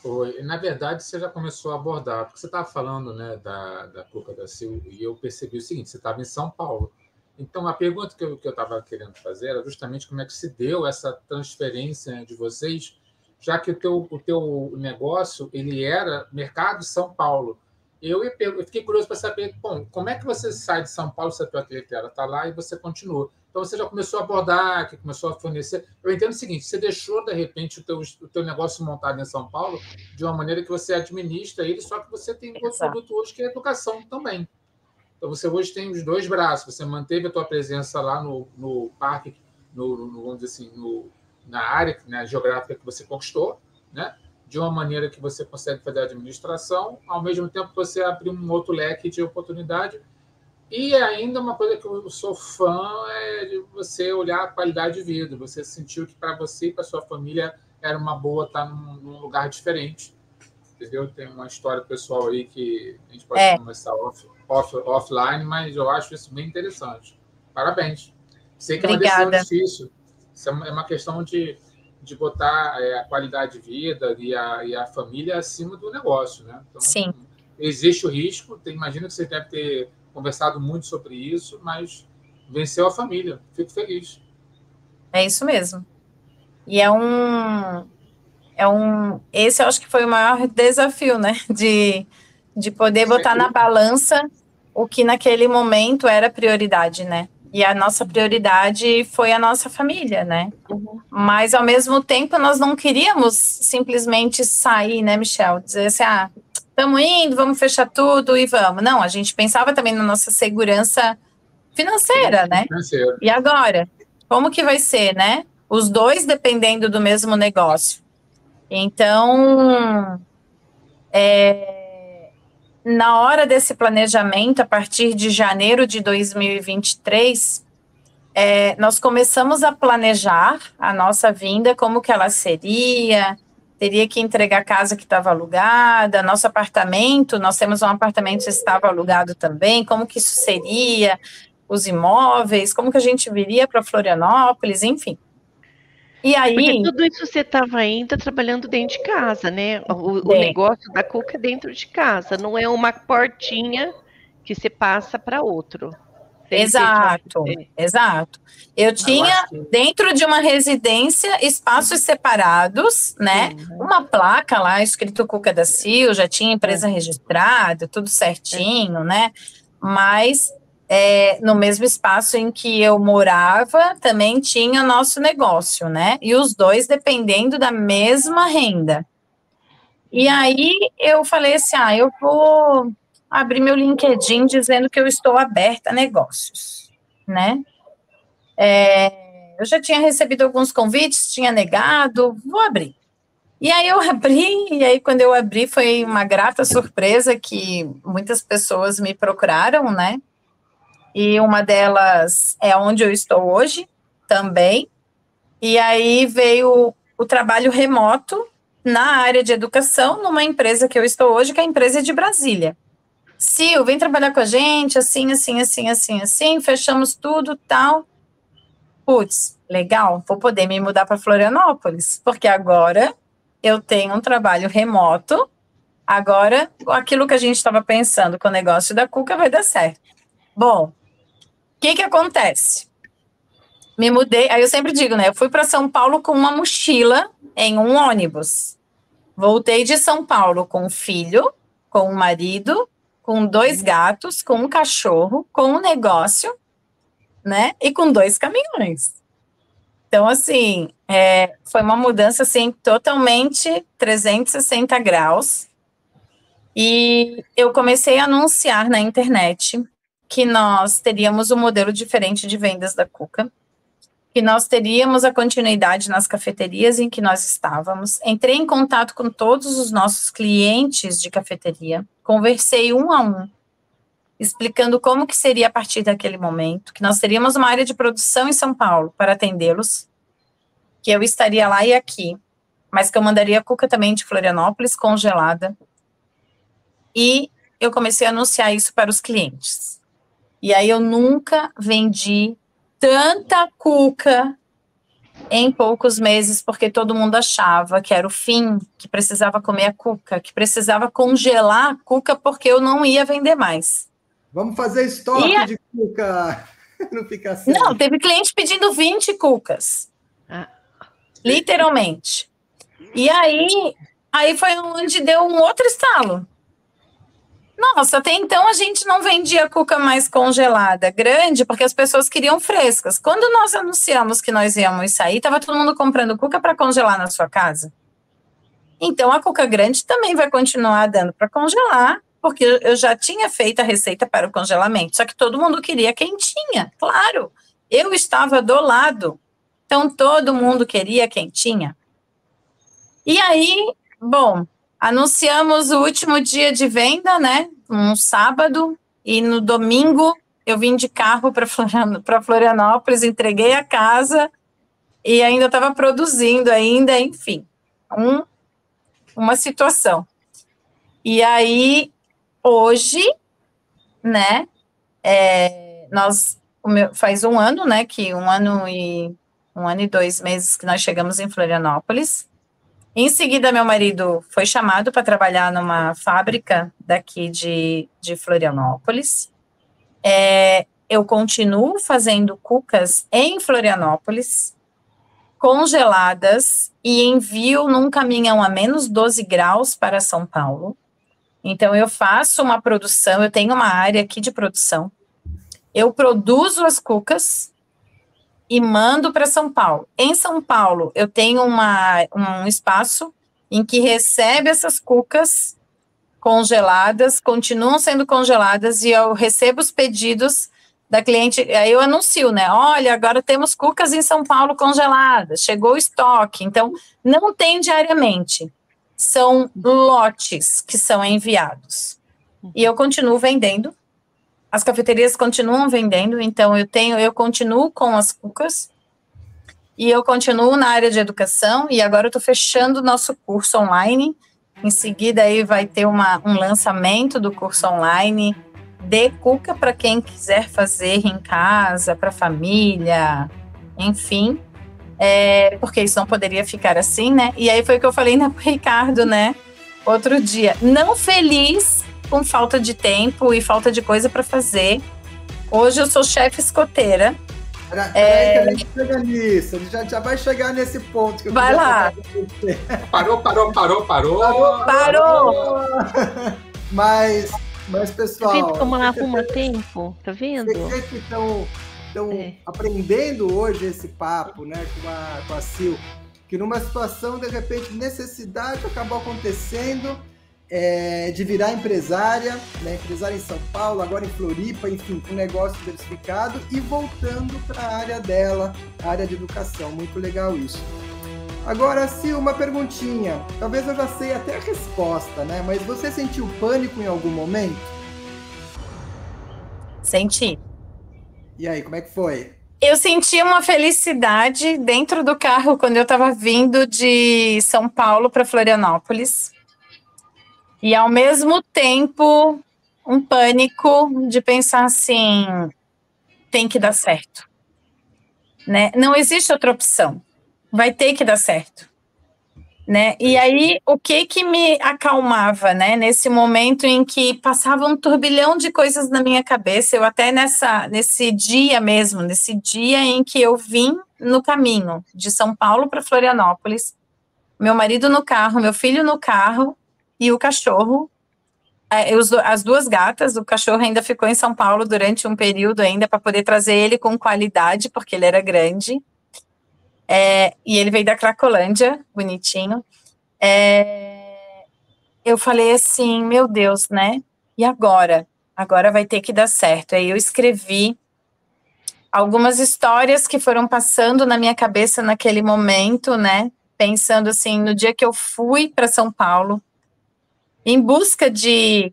Oi. Na verdade, você já começou a abordar, porque você estava falando, né, da Cuca da Sil, e eu percebi o seguinte, você estava em São Paulo. Então, a pergunta que eu estava querendo fazer era justamente como é que se deu essa transferência de vocês, já que o teu negócio ele era mercado São Paulo. Eu fiquei curioso para saber, bom, como é que você sai de São Paulo se a tua clientela está lá e você continua? Então, você já começou a abordar, que começou a fornecer. Eu entendo o seguinte, você deixou, de repente, o teu negócio montado em São Paulo de uma maneira que você administra ele, só que você tem outro produto hoje que é educação também. Então, você hoje tem os dois braços. Você manteve a tua presença lá no parque, vamos dizer assim, na área, né, geográfica que você conquistou, né, de uma maneira que você consegue fazer a administração, ao mesmo tempo que você abre um outro leque de oportunidade. E ainda uma coisa que eu sou fã é de você olhar a qualidade de vida. Você sentiu que para você e para sua família era uma boa estar num lugar diferente. Entendeu? Tem uma história pessoal aí que a gente pode começar offline, mas eu acho isso bem interessante. Parabéns. Sei que Obrigada. É uma decisão difícil. Isso é uma questão de botar a qualidade de vida e a família acima do negócio, né? Então, sim, existe o risco. Imagino que você deve ter conversado muito sobre isso, mas venceu a família. Fico feliz. É isso mesmo. E esse eu acho que foi o maior desafio, né? De poder botar na balança o que naquele momento era prioridade, né? E a nossa prioridade foi a nossa família, né? Mas, ao mesmo tempo, nós não queríamos simplesmente sair, né, Michel? Dizer assim, estamos indo, vamos fechar tudo e vamos. Não, a gente pensava também na nossa segurança financeira, né? E agora? Como que vai ser, né? Os dois dependendo do mesmo negócio. Então, na hora desse planejamento, a partir de janeiro de 2023, nós começamos a planejar a nossa vinda, como que ela seria, teria que entregar a casa que estava alugada, nosso apartamento, nós temos um apartamento que estava alugado também, como que isso seria, os imóveis, como que a gente viria para Florianópolis, enfim. E aí, porque tudo isso você estava ainda trabalhando dentro de casa, né? O negócio da Cuca é dentro de casa, não é uma portinha que você passa para outro. Exato. Eu tinha, dentro de uma residência, espaços separados, né? Uma placa lá, escrito Cuca da Sil, já tinha empresa registrada, tudo certinho, né? Mas no mesmo espaço em que eu morava, também tinha nosso negócio, né? E os dois dependendo da mesma renda. E aí eu falei assim, eu vou abrir meu LinkedIn dizendo que eu estou aberta a negócios, né? Eu já tinha recebido alguns convites, tinha negado, vou abrir. E aí eu abri, e aí quando eu abri foi uma grata surpresa que muitas pessoas me procuraram, né? E uma delas é onde eu estou hoje também. E aí veio o trabalho remoto na área de educação, numa empresa que eu estou hoje, que é a empresa de Brasília. Sil, vem trabalhar com a gente, assim, fechamos tudo, tal. Putz, legal, vou poder me mudar para Florianópolis, porque agora eu tenho um trabalho remoto, agora aquilo que a gente estava pensando com o negócio da Cuca vai dar certo. Bom, o que acontece? Me mudei, aí eu sempre digo, né, eu fui para São Paulo com uma mochila em um ônibus. Voltei de São Paulo com um filho, com um marido, com 2 gatos, com um cachorro, com um negócio, né? E com 2 caminhões. Então, assim, foi uma mudança, assim, totalmente 360 graus. E eu comecei a anunciar na internet que nós teríamos um modelo diferente de vendas da Cuca, que nós teríamos a continuidade nas cafeterias em que nós estávamos. Entrei em contato com todos os nossos clientes de cafeteria, conversei 1 a 1, explicando como que seria a partir daquele momento, que nós teríamos uma área de produção em São Paulo para atendê-los, que eu estaria lá e aqui, mas que eu mandaria a Cuca também de Florianópolis, congelada. E eu comecei a anunciar isso para os clientes. E aí eu nunca vendi tanta Cuca em poucos meses, porque todo mundo achava que era o fim, que precisava comer a Cuca, que precisava congelar a Cuca, porque eu não ia vender mais. Vamos fazer estoque de Cuca. Não fica assim. Não, teve cliente pedindo 20 Cucas. Literalmente. E aí foi onde deu um outro estalo. Nossa, até então a gente não vendia Cuca mais congelada, grande, porque as pessoas queriam frescas. Quando nós anunciamos que nós íamos sair, estava todo mundo comprando Cuca para congelar na sua casa. Então a Cuca grande também vai continuar dando para congelar, porque eu já tinha feito a receita para o congelamento, só que todo mundo queria quentinha, claro. Eu estava do lado, então todo mundo queria quentinha. E aí, bom, anunciamos o último dia de venda, né, um sábado, e no domingo eu vim de carro para Florianópolis, entreguei a casa e ainda estava produzindo ainda, enfim, uma situação. E aí, hoje, né, faz 1 ano, né, que 1 ano e 2 meses que nós chegamos em Florianópolis. Em seguida, meu marido foi chamado para trabalhar numa fábrica daqui de Florianópolis. Eu continuo fazendo cucas em Florianópolis, congeladas, e envio num caminhão a menos 12 graus para São Paulo. Então, eu faço uma produção, eu tenho uma área aqui de produção. Eu produzo as cucas e mando para São Paulo. Em São Paulo, eu tenho um espaço em que recebe essas cucas congeladas, continuam sendo congeladas, e eu recebo os pedidos da cliente, aí eu anuncio, né, olha, agora temos cucas em São Paulo congeladas, chegou o estoque. Então, não tem diariamente, são lotes que são enviados. E eu continuo vendendo. As cafeterias continuam vendendo, então eu continuo com as cucas e eu continuo na área de educação, e agora eu estou fechando o nosso curso online. Em seguida aí vai ter um lançamento do curso online de Cuca para quem quiser fazer em casa, para a família, enfim, porque isso não poderia ficar assim, né? E aí foi o que eu falei para o Ricardo, né, outro dia, não feliz com falta de tempo e falta de coisa para fazer. Hoje eu sou chefe escoteira. Peraí, a gente chega nisso, a gente já vai chegar nesse ponto. Que eu vai lá. Parou. Mas pessoal... Tá vendo como ela arruma tempo? Tá vendo? Vocês que estão aprendendo hoje esse papo, né, com a Sil, que numa situação, de repente, necessidade acabou acontecendo, de virar empresária, né, empresária em São Paulo, agora em Floripa, enfim, com negócio diversificado e voltando para a área dela, a área de educação. Muito legal isso. Agora, Sil, uma perguntinha. Talvez eu já sei até a resposta, né? Mas você sentiu pânico em algum momento? Senti. E aí, como é que foi? Eu senti uma felicidade dentro do carro quando eu estava vindo de São Paulo para Florianópolis. E, ao mesmo tempo, um pânico de pensar assim, tem que dar certo. Né? Não existe outra opção. Vai ter que dar certo. Né? E aí, o que me acalmava, né? Nesse momento em que passava um turbilhão de coisas na minha cabeça, eu até nesse dia mesmo, nesse dia em que eu vim no caminho de São Paulo para Florianópolis, meu marido no carro, meu filho no carro e o cachorro, as duas gatas, o cachorro ainda ficou em São Paulo durante um período ainda para poder trazer ele com qualidade, porque ele era grande. E ele veio da Cracolândia, bonitinho. Eu falei assim, meu Deus, né? E agora? Agora vai ter que dar certo. Aí eu escrevi algumas histórias que foram passando na minha cabeça naquele momento, né? Pensando assim, no dia que eu fui para São Paulo, em busca de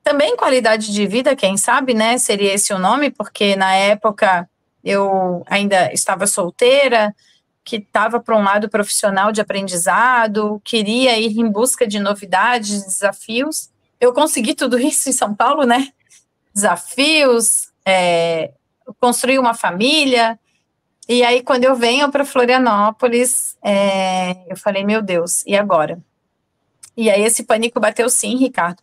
também qualidade de vida, quem sabe, né? Seria esse o nome, porque na época eu ainda estava solteira, que estava para um lado profissional de aprendizado, queria ir em busca de novidades, desafios. Eu consegui tudo isso em São Paulo, né? Desafios, construir uma família. E aí, quando eu venho para Florianópolis, eu falei, meu Deus, e agora? E aí esse pânico bateu sim, Ricardo.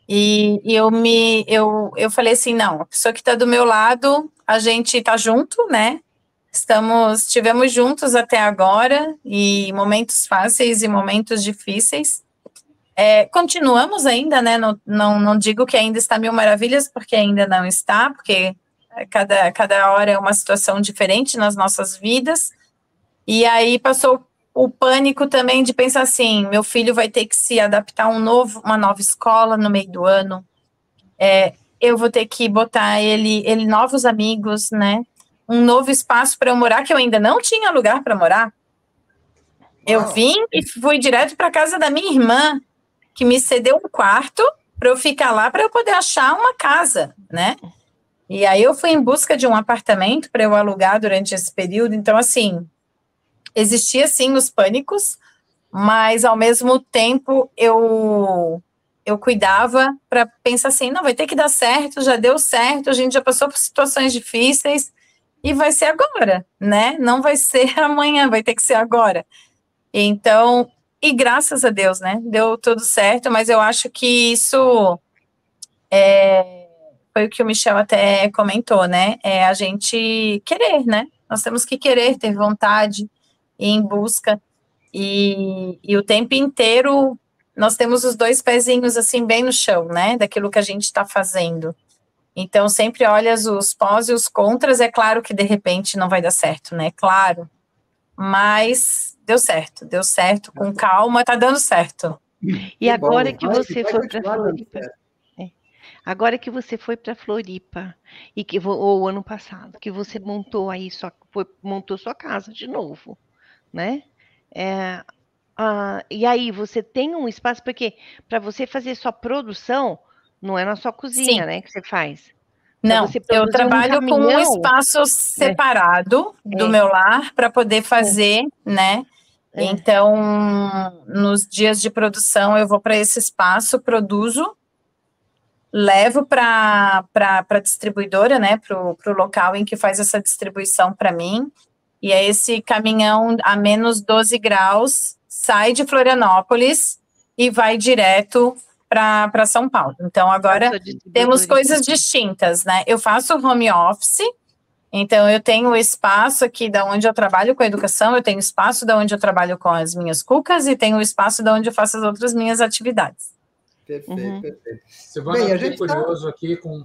E eu falei assim, não, a pessoa que está do meu lado, a gente está junto, né? Estivemos juntos até agora, e momentos fáceis e momentos difíceis. Continuamos ainda, né? Não digo que ainda está mil maravilhas, porque ainda não está, porque cada hora é uma situação diferente nas nossas vidas. E aí passou o pânico também de pensar assim, meu filho vai ter que se adaptar a uma nova escola no meio do ano. Eu vou ter que botar ele novos amigos, né? Um novo espaço para eu morar, que eu ainda não tinha lugar para morar. Eu vim e fui direto para casa da minha irmã, que me cedeu um quarto para eu ficar lá, para eu poder achar uma casa, né? E aí eu fui em busca de um apartamento para eu alugar durante esse período. Então, assim, existia sim os pânicos, mas ao mesmo tempo eu cuidava para pensar assim, não, vai ter que dar certo, já deu certo, a gente já passou por situações difíceis, e vai ser agora, né? Não vai ser amanhã, vai ter que ser agora. Então, e graças a Deus, né? Deu tudo certo, mas eu acho que isso foi o que o Michel até comentou, né? A gente querer, né? Nós temos que querer, ter vontade, ir em busca. E o tempo inteiro nós temos os dois pezinhos assim bem no chão, né? Daquilo que a gente está fazendo. Então, sempre olhas os pós e os contras. É claro que, de repente, não vai dar certo, né? Claro. Mas deu certo, com calma, tá dando certo. E agora que você foi para Floripa, agora que você foi para Floripa, ou ano passado, que você montou aí montou sua casa de novo, né? E aí, você tem um espaço, porque para você fazer sua produção, não é na sua cozinha, né, que você faz. Não, eu trabalho com um espaço separado do meu lar para poder fazer, né? Então, nos dias de produção, eu vou para esse espaço, produzo, levo para a distribuidora, né? Para o local em que faz essa distribuição para mim. E aí esse caminhão a menos 12 graus sai de Florianópolis e vai direto para São Paulo. Então, agora temos coisas distintas, né? Eu faço home office, então eu tenho o espaço aqui da onde eu trabalho com a educação, eu tenho espaço da onde eu trabalho com as minhas cucas e tenho o espaço da onde eu faço as outras minhas atividades. Perfeito, perfeito. Silvana, eu fiquei curioso aqui com...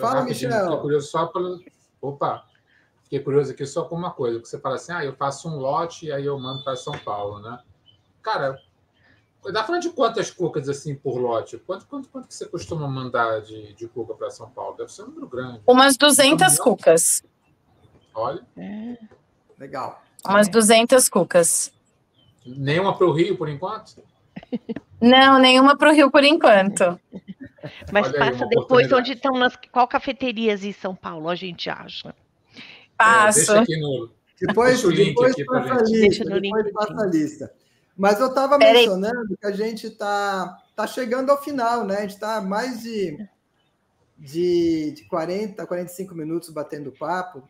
Fala, Michel. Fiquei curioso só pelo... Opa! Fiquei curioso aqui só com uma coisa, que você fala assim, eu faço um lote e aí eu mando para São Paulo, né? Cara... Dá falando de quantas cucas assim por lote? Quanto que você costuma mandar de cuca para São Paulo? Deve ser um número grande. Umas 200 cucas. Olha. Legal. Umas 200 cucas. Nenhuma para o Rio, por enquanto? Não, nenhuma para o Rio por enquanto. Mas passa depois onde estão qual cafeterias em São Paulo a gente acha? Passo. Deixa aqui no... Depois passa a lista. Depois passa a lista. Mas eu estava mencionando que a gente tá chegando ao final, né? A gente está mais de 40, 45 minutos batendo papo.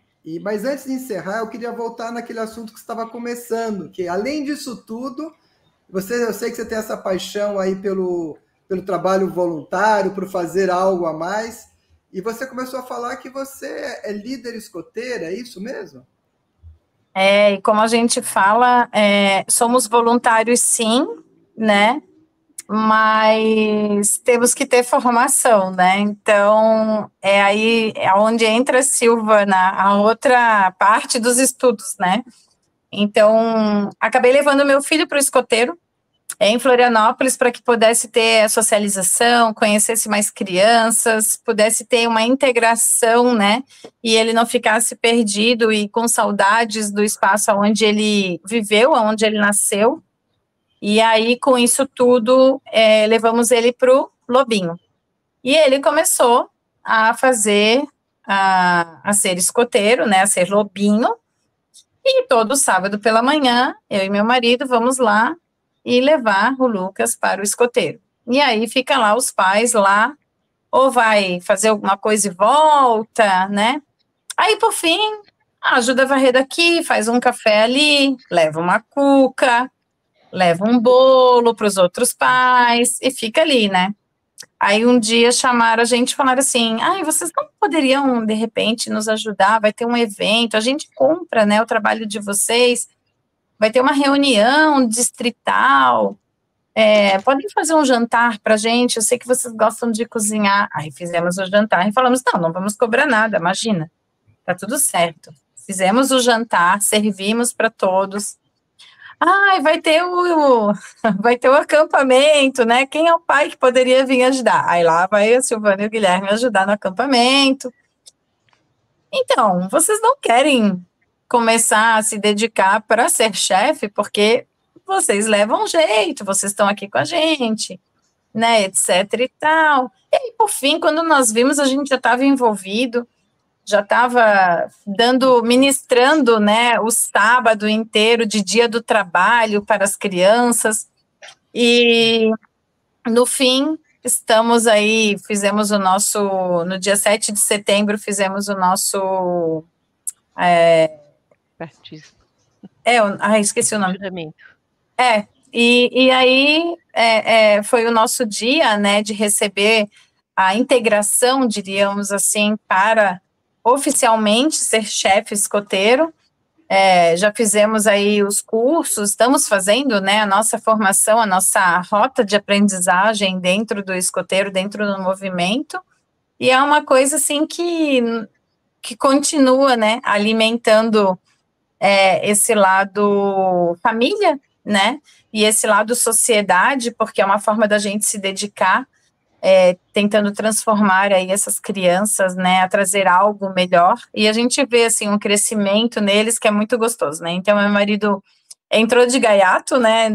Mas antes de encerrar, eu queria voltar naquele assunto que você estava começando, que além disso tudo, eu sei que você tem essa paixão aí pelo trabalho voluntário, por fazer algo a mais, e você começou a falar que você é líder escoteira, é isso mesmo? E como a gente fala, somos voluntários sim, né? Mas temos que ter formação, né? Então, aí onde entra, Silvana, a outra parte dos estudos, né? Então, acabei levando meu filho para o escoteiro, em Florianópolis, para que pudesse ter a socialização, conhecesse mais crianças, pudesse ter uma integração, né? E ele não ficasse perdido e com saudades do espaço onde ele viveu, onde ele nasceu. E aí, com isso tudo, levamos ele para o Lobinho. E ele começou a fazer, a ser escoteiro, né, a ser lobinho. E todo sábado pela manhã, eu e meu marido vamos lá e levar o Lucas para o escoteiro. E aí fica lá os pais lá, ou vai fazer alguma coisa e volta, né? Aí, por fim, ajuda a varrer daqui, faz um café ali, leva uma cuca, leva um bolo para os outros pais e fica ali, né? Aí um dia chamaram a gente e falaram assim, vocês não poderiam, de repente, nos ajudar? Vai ter um evento, a gente compra, né, o trabalho de vocês, vai ter uma reunião distrital, podem fazer um jantar pra gente, eu sei que vocês gostam de cozinhar. Aí fizemos o jantar e falamos, não vamos cobrar nada, imagina, tá tudo certo. Fizemos o jantar, servimos para todos. Vai ter o acampamento, né? Quem é o pai que poderia vir ajudar? Aí lá vai a Silvana e o Guilherme ajudar no acampamento. Então, vocês não querem começar a se dedicar para ser chefe, porque vocês levam jeito, vocês estão aqui com a gente, né? Etc e tal. E aí, por fim, quando nós vimos, a gente já estava envolvido, já estava ministrando, né, o sábado inteiro de dia do trabalho para as crianças, e no fim, estamos aí, fizemos no dia 7 de setembro, fizemos o nosso, batismo. Esqueci o nome. Juramento. E aí foi o nosso dia, né, de receber a integração, diríamos assim, para oficialmente ser chefe escoteiro. Já fizemos aí os cursos, estamos fazendo, né, a nossa formação, a nossa rota de aprendizagem dentro do escoteiro, dentro do movimento, e é uma coisa assim que continua, né, alimentando esse lado família, né, e esse lado sociedade, porque é uma forma da gente se dedicar, tentando transformar aí essas crianças, né, a trazer algo melhor, e a gente vê, assim, um crescimento neles que é muito gostoso, né, então meu marido entrou de gaiato, né,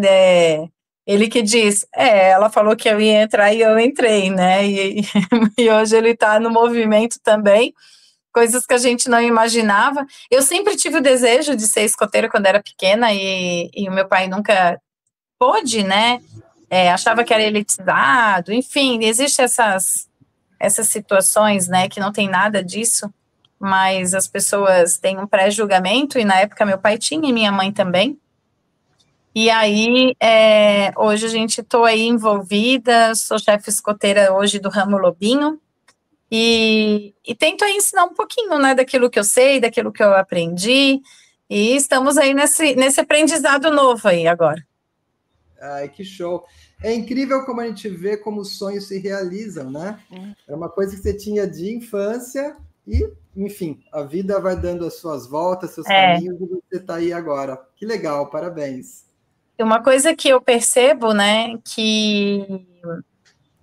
ele que diz, ela falou que eu ia entrar e eu entrei, né, e hoje ele tá no movimento também, coisas que a gente não imaginava. Eu sempre tive o desejo de ser escoteira quando era pequena, e o meu pai nunca pôde, né, achava que era elitizado, enfim, existem essas situações, né, que não tem nada disso, mas as pessoas têm um pré-julgamento, e na época meu pai tinha e minha mãe também, e aí, hoje a gente estou aí envolvida, sou chefe escoteira hoje do ramo Lobinho, e tento aí ensinar um pouquinho, né, daquilo que eu sei, daquilo que eu aprendi, e estamos aí nesse aprendizado novo aí agora. Ai, que show. É incrível como a gente vê como os sonhos se realizam, né? É uma coisa que você tinha de infância e, enfim, a vida vai dando as suas voltas, seus caminhos, e você está aí agora. Que legal, parabéns. Uma coisa que eu percebo, né, que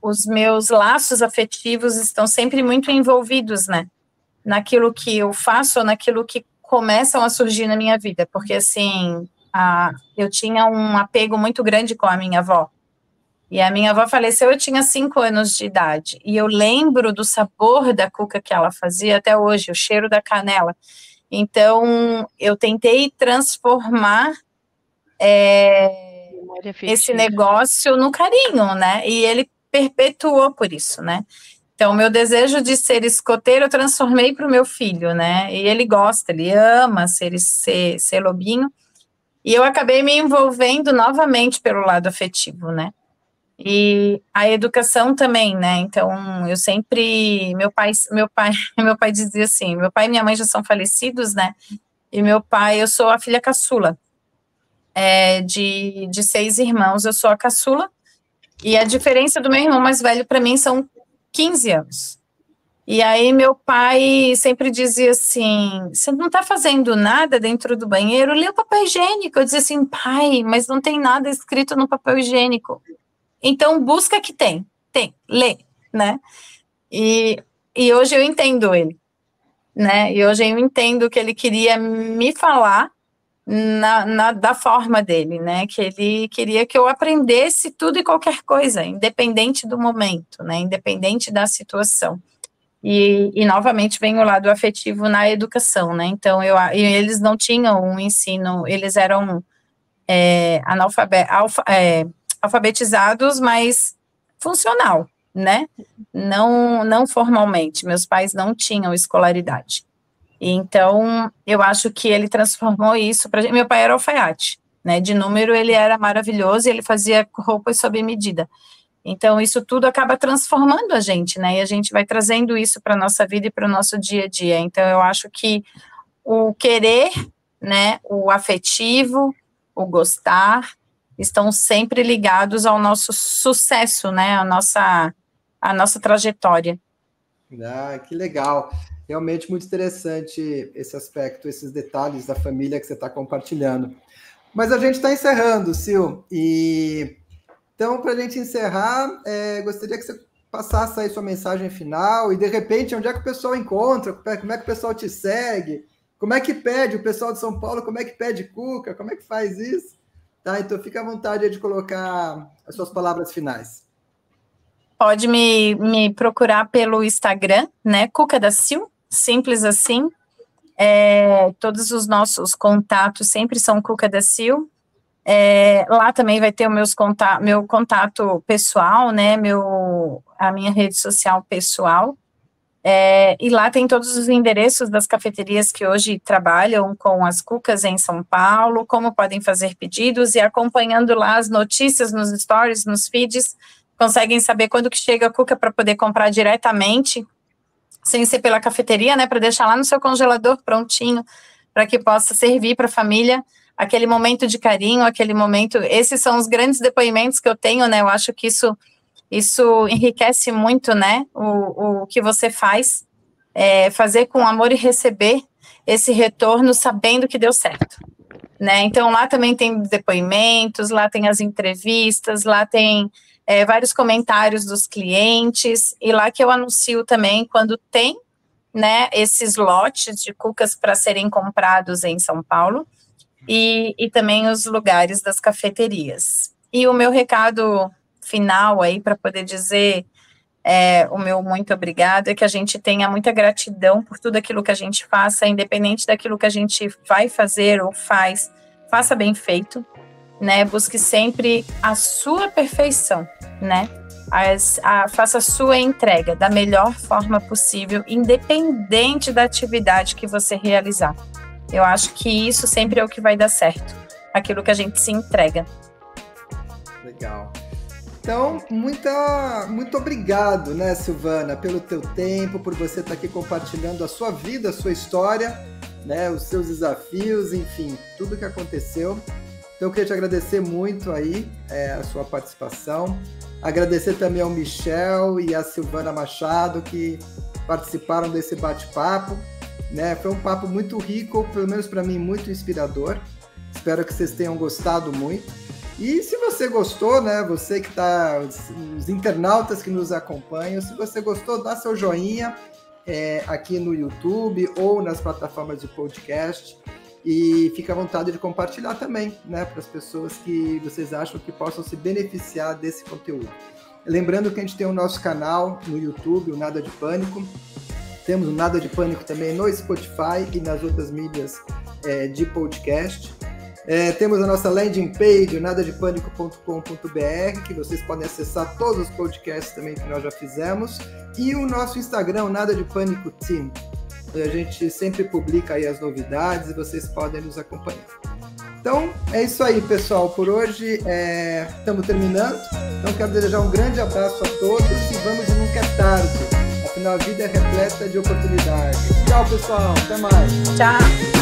os meus laços afetivos estão sempre muito envolvidos, né, naquilo que eu faço, ou naquilo que começam a surgir na minha vida, porque, assim, eu tinha um apego muito grande com a minha avó, E a minha avó faleceu, eu tinha 5 anos de idade. E eu lembro do sabor da cuca que ela fazia até hoje, o cheiro da canela. Então, eu tentei transformar esse negócio no carinho, né? E ele perpetuou por isso, né? Então, o meu desejo de ser escoteiro eu transformei para o meu filho, né? E ele gosta, ele ama ser lobinho. E eu acabei me envolvendo novamente pelo lado afetivo, né? E a educação também, né? Então, eu sempre... Meu pai dizia assim, meu pai e minha mãe já são falecidos, né? E meu pai, eu sou a filha caçula. De 6 irmãos, eu sou a caçula. E a diferença do meu irmão mais velho para mim são 15 anos. E aí meu pai sempre dizia assim, você não está fazendo nada dentro do banheiro? Lê o papel higiênico. Eu dizia assim, pai, mas não tem nada escrito no papel higiênico. Então busca que tem, lê, né? E hoje eu entendo ele, né? E hoje eu entendo que ele queria me falar da forma dele, né, que ele queria que eu aprendesse tudo e qualquer coisa, independente do momento, né, independente da situação. E novamente vem o lado afetivo na educação, né, então eles não tinham um ensino, eles eram alfabetizados, mas funcional, né, não formalmente, meus pais não tinham escolaridade. Então, eu acho que ele transformou isso para gente. Meu pai era alfaiate, né? De número, ele era maravilhoso e ele fazia roupas sob medida. Então, isso tudo acaba transformando a gente, né? E a gente vai trazendo isso para a nossa vida e para o nosso dia a dia. Então, eu acho que o querer, né? O afetivo, o gostar, estão sempre ligados ao nosso sucesso, né? A nossa trajetória. Ah, que legal. Realmente muito interessante esse aspecto, esses detalhes da família que você está compartilhando. Mas a gente está encerrando, Sil. Então, para a gente encerrar, gostaria que você passasse aí sua mensagem final e, de repente, onde é que o pessoal encontra, como é que o pessoal te segue, como é que pede, o pessoal de São Paulo, como é que pede cuca, como é que faz isso? Tá, então fica à vontade aí de colocar as suas palavras finais. Pode me procurar pelo Instagram, né, Cuca da Sil, simples assim. Todos os nossos contatos sempre são Cuca da Sil. Lá também vai ter meu contato pessoal, né, a minha rede social pessoal. E lá tem todos os endereços das cafeterias que hoje trabalham com as cucas em São Paulo, como podem fazer pedidos, e acompanhando lá as notícias nos stories, nos feeds, conseguem saber quando que chega a cuca para poder comprar diretamente, sem ser pela cafeteria, né, para deixar lá no seu congelador prontinho, para que possa servir para a família, aquele momento de carinho, aquele momento, esses são os grandes depoimentos que eu tenho, né, eu acho que isso enriquece muito, né, o que você faz, fazer com amor e receber esse retorno sabendo que deu certo, né, então lá também tem depoimentos, lá tem as entrevistas, lá tem vários comentários dos clientes, e lá que eu anuncio também quando tem, né, esses lotes de cucas para serem comprados em São Paulo, e também os lugares das cafeterias. E o meu recado final aí, para poder dizer o meu muito obrigado, é que a gente tenha muita gratidão por tudo aquilo que a gente faça, independente daquilo que a gente vai fazer ou faz, faça bem feito, né, busque sempre a sua perfeição, né, faça a sua entrega da melhor forma possível, independente da atividade que você realizar. Eu acho que isso sempre é o que vai dar certo, aquilo que a gente se entrega. Legal. Então, muito obrigado, né, Silvana, pelo teu tempo, por você estar aqui compartilhando a sua vida, a sua história, né, os seus desafios, enfim, tudo que aconteceu. Então, eu queria te agradecer muito aí a sua participação. Agradecer também ao Michel e à Silvana Machado que participaram desse bate-papo. Né? Foi um papo muito rico, pelo menos para mim, muito inspirador. Espero que vocês tenham gostado muito. E se você gostou, né, você que está, os internautas que nos acompanham, se você gostou, dá seu joinha aqui no YouTube ou nas plataformas de podcast. E fica à vontade de compartilhar também, né, para as pessoas que vocês acham que possam se beneficiar desse conteúdo. Lembrando que a gente tem o nosso canal no YouTube, o Nada de Pânico. Temos o Nada de Pânico também no Spotify e nas outras mídias de podcast. Temos a nossa landing page, nadadepânico.com.br, que vocês podem acessar todos os podcasts também que nós já fizemos. E o nosso Instagram, o Nada de Pânico Team. A gente sempre publica aí as novidades e vocês podem nos acompanhar. Então, é isso aí, pessoal. Por hoje, estamos terminando. Então, quero desejar um grande abraço a todos e vamos de Nunca é Tarde. Afinal, a vida é repleta de oportunidades. Tchau, pessoal. Até mais. Tchau.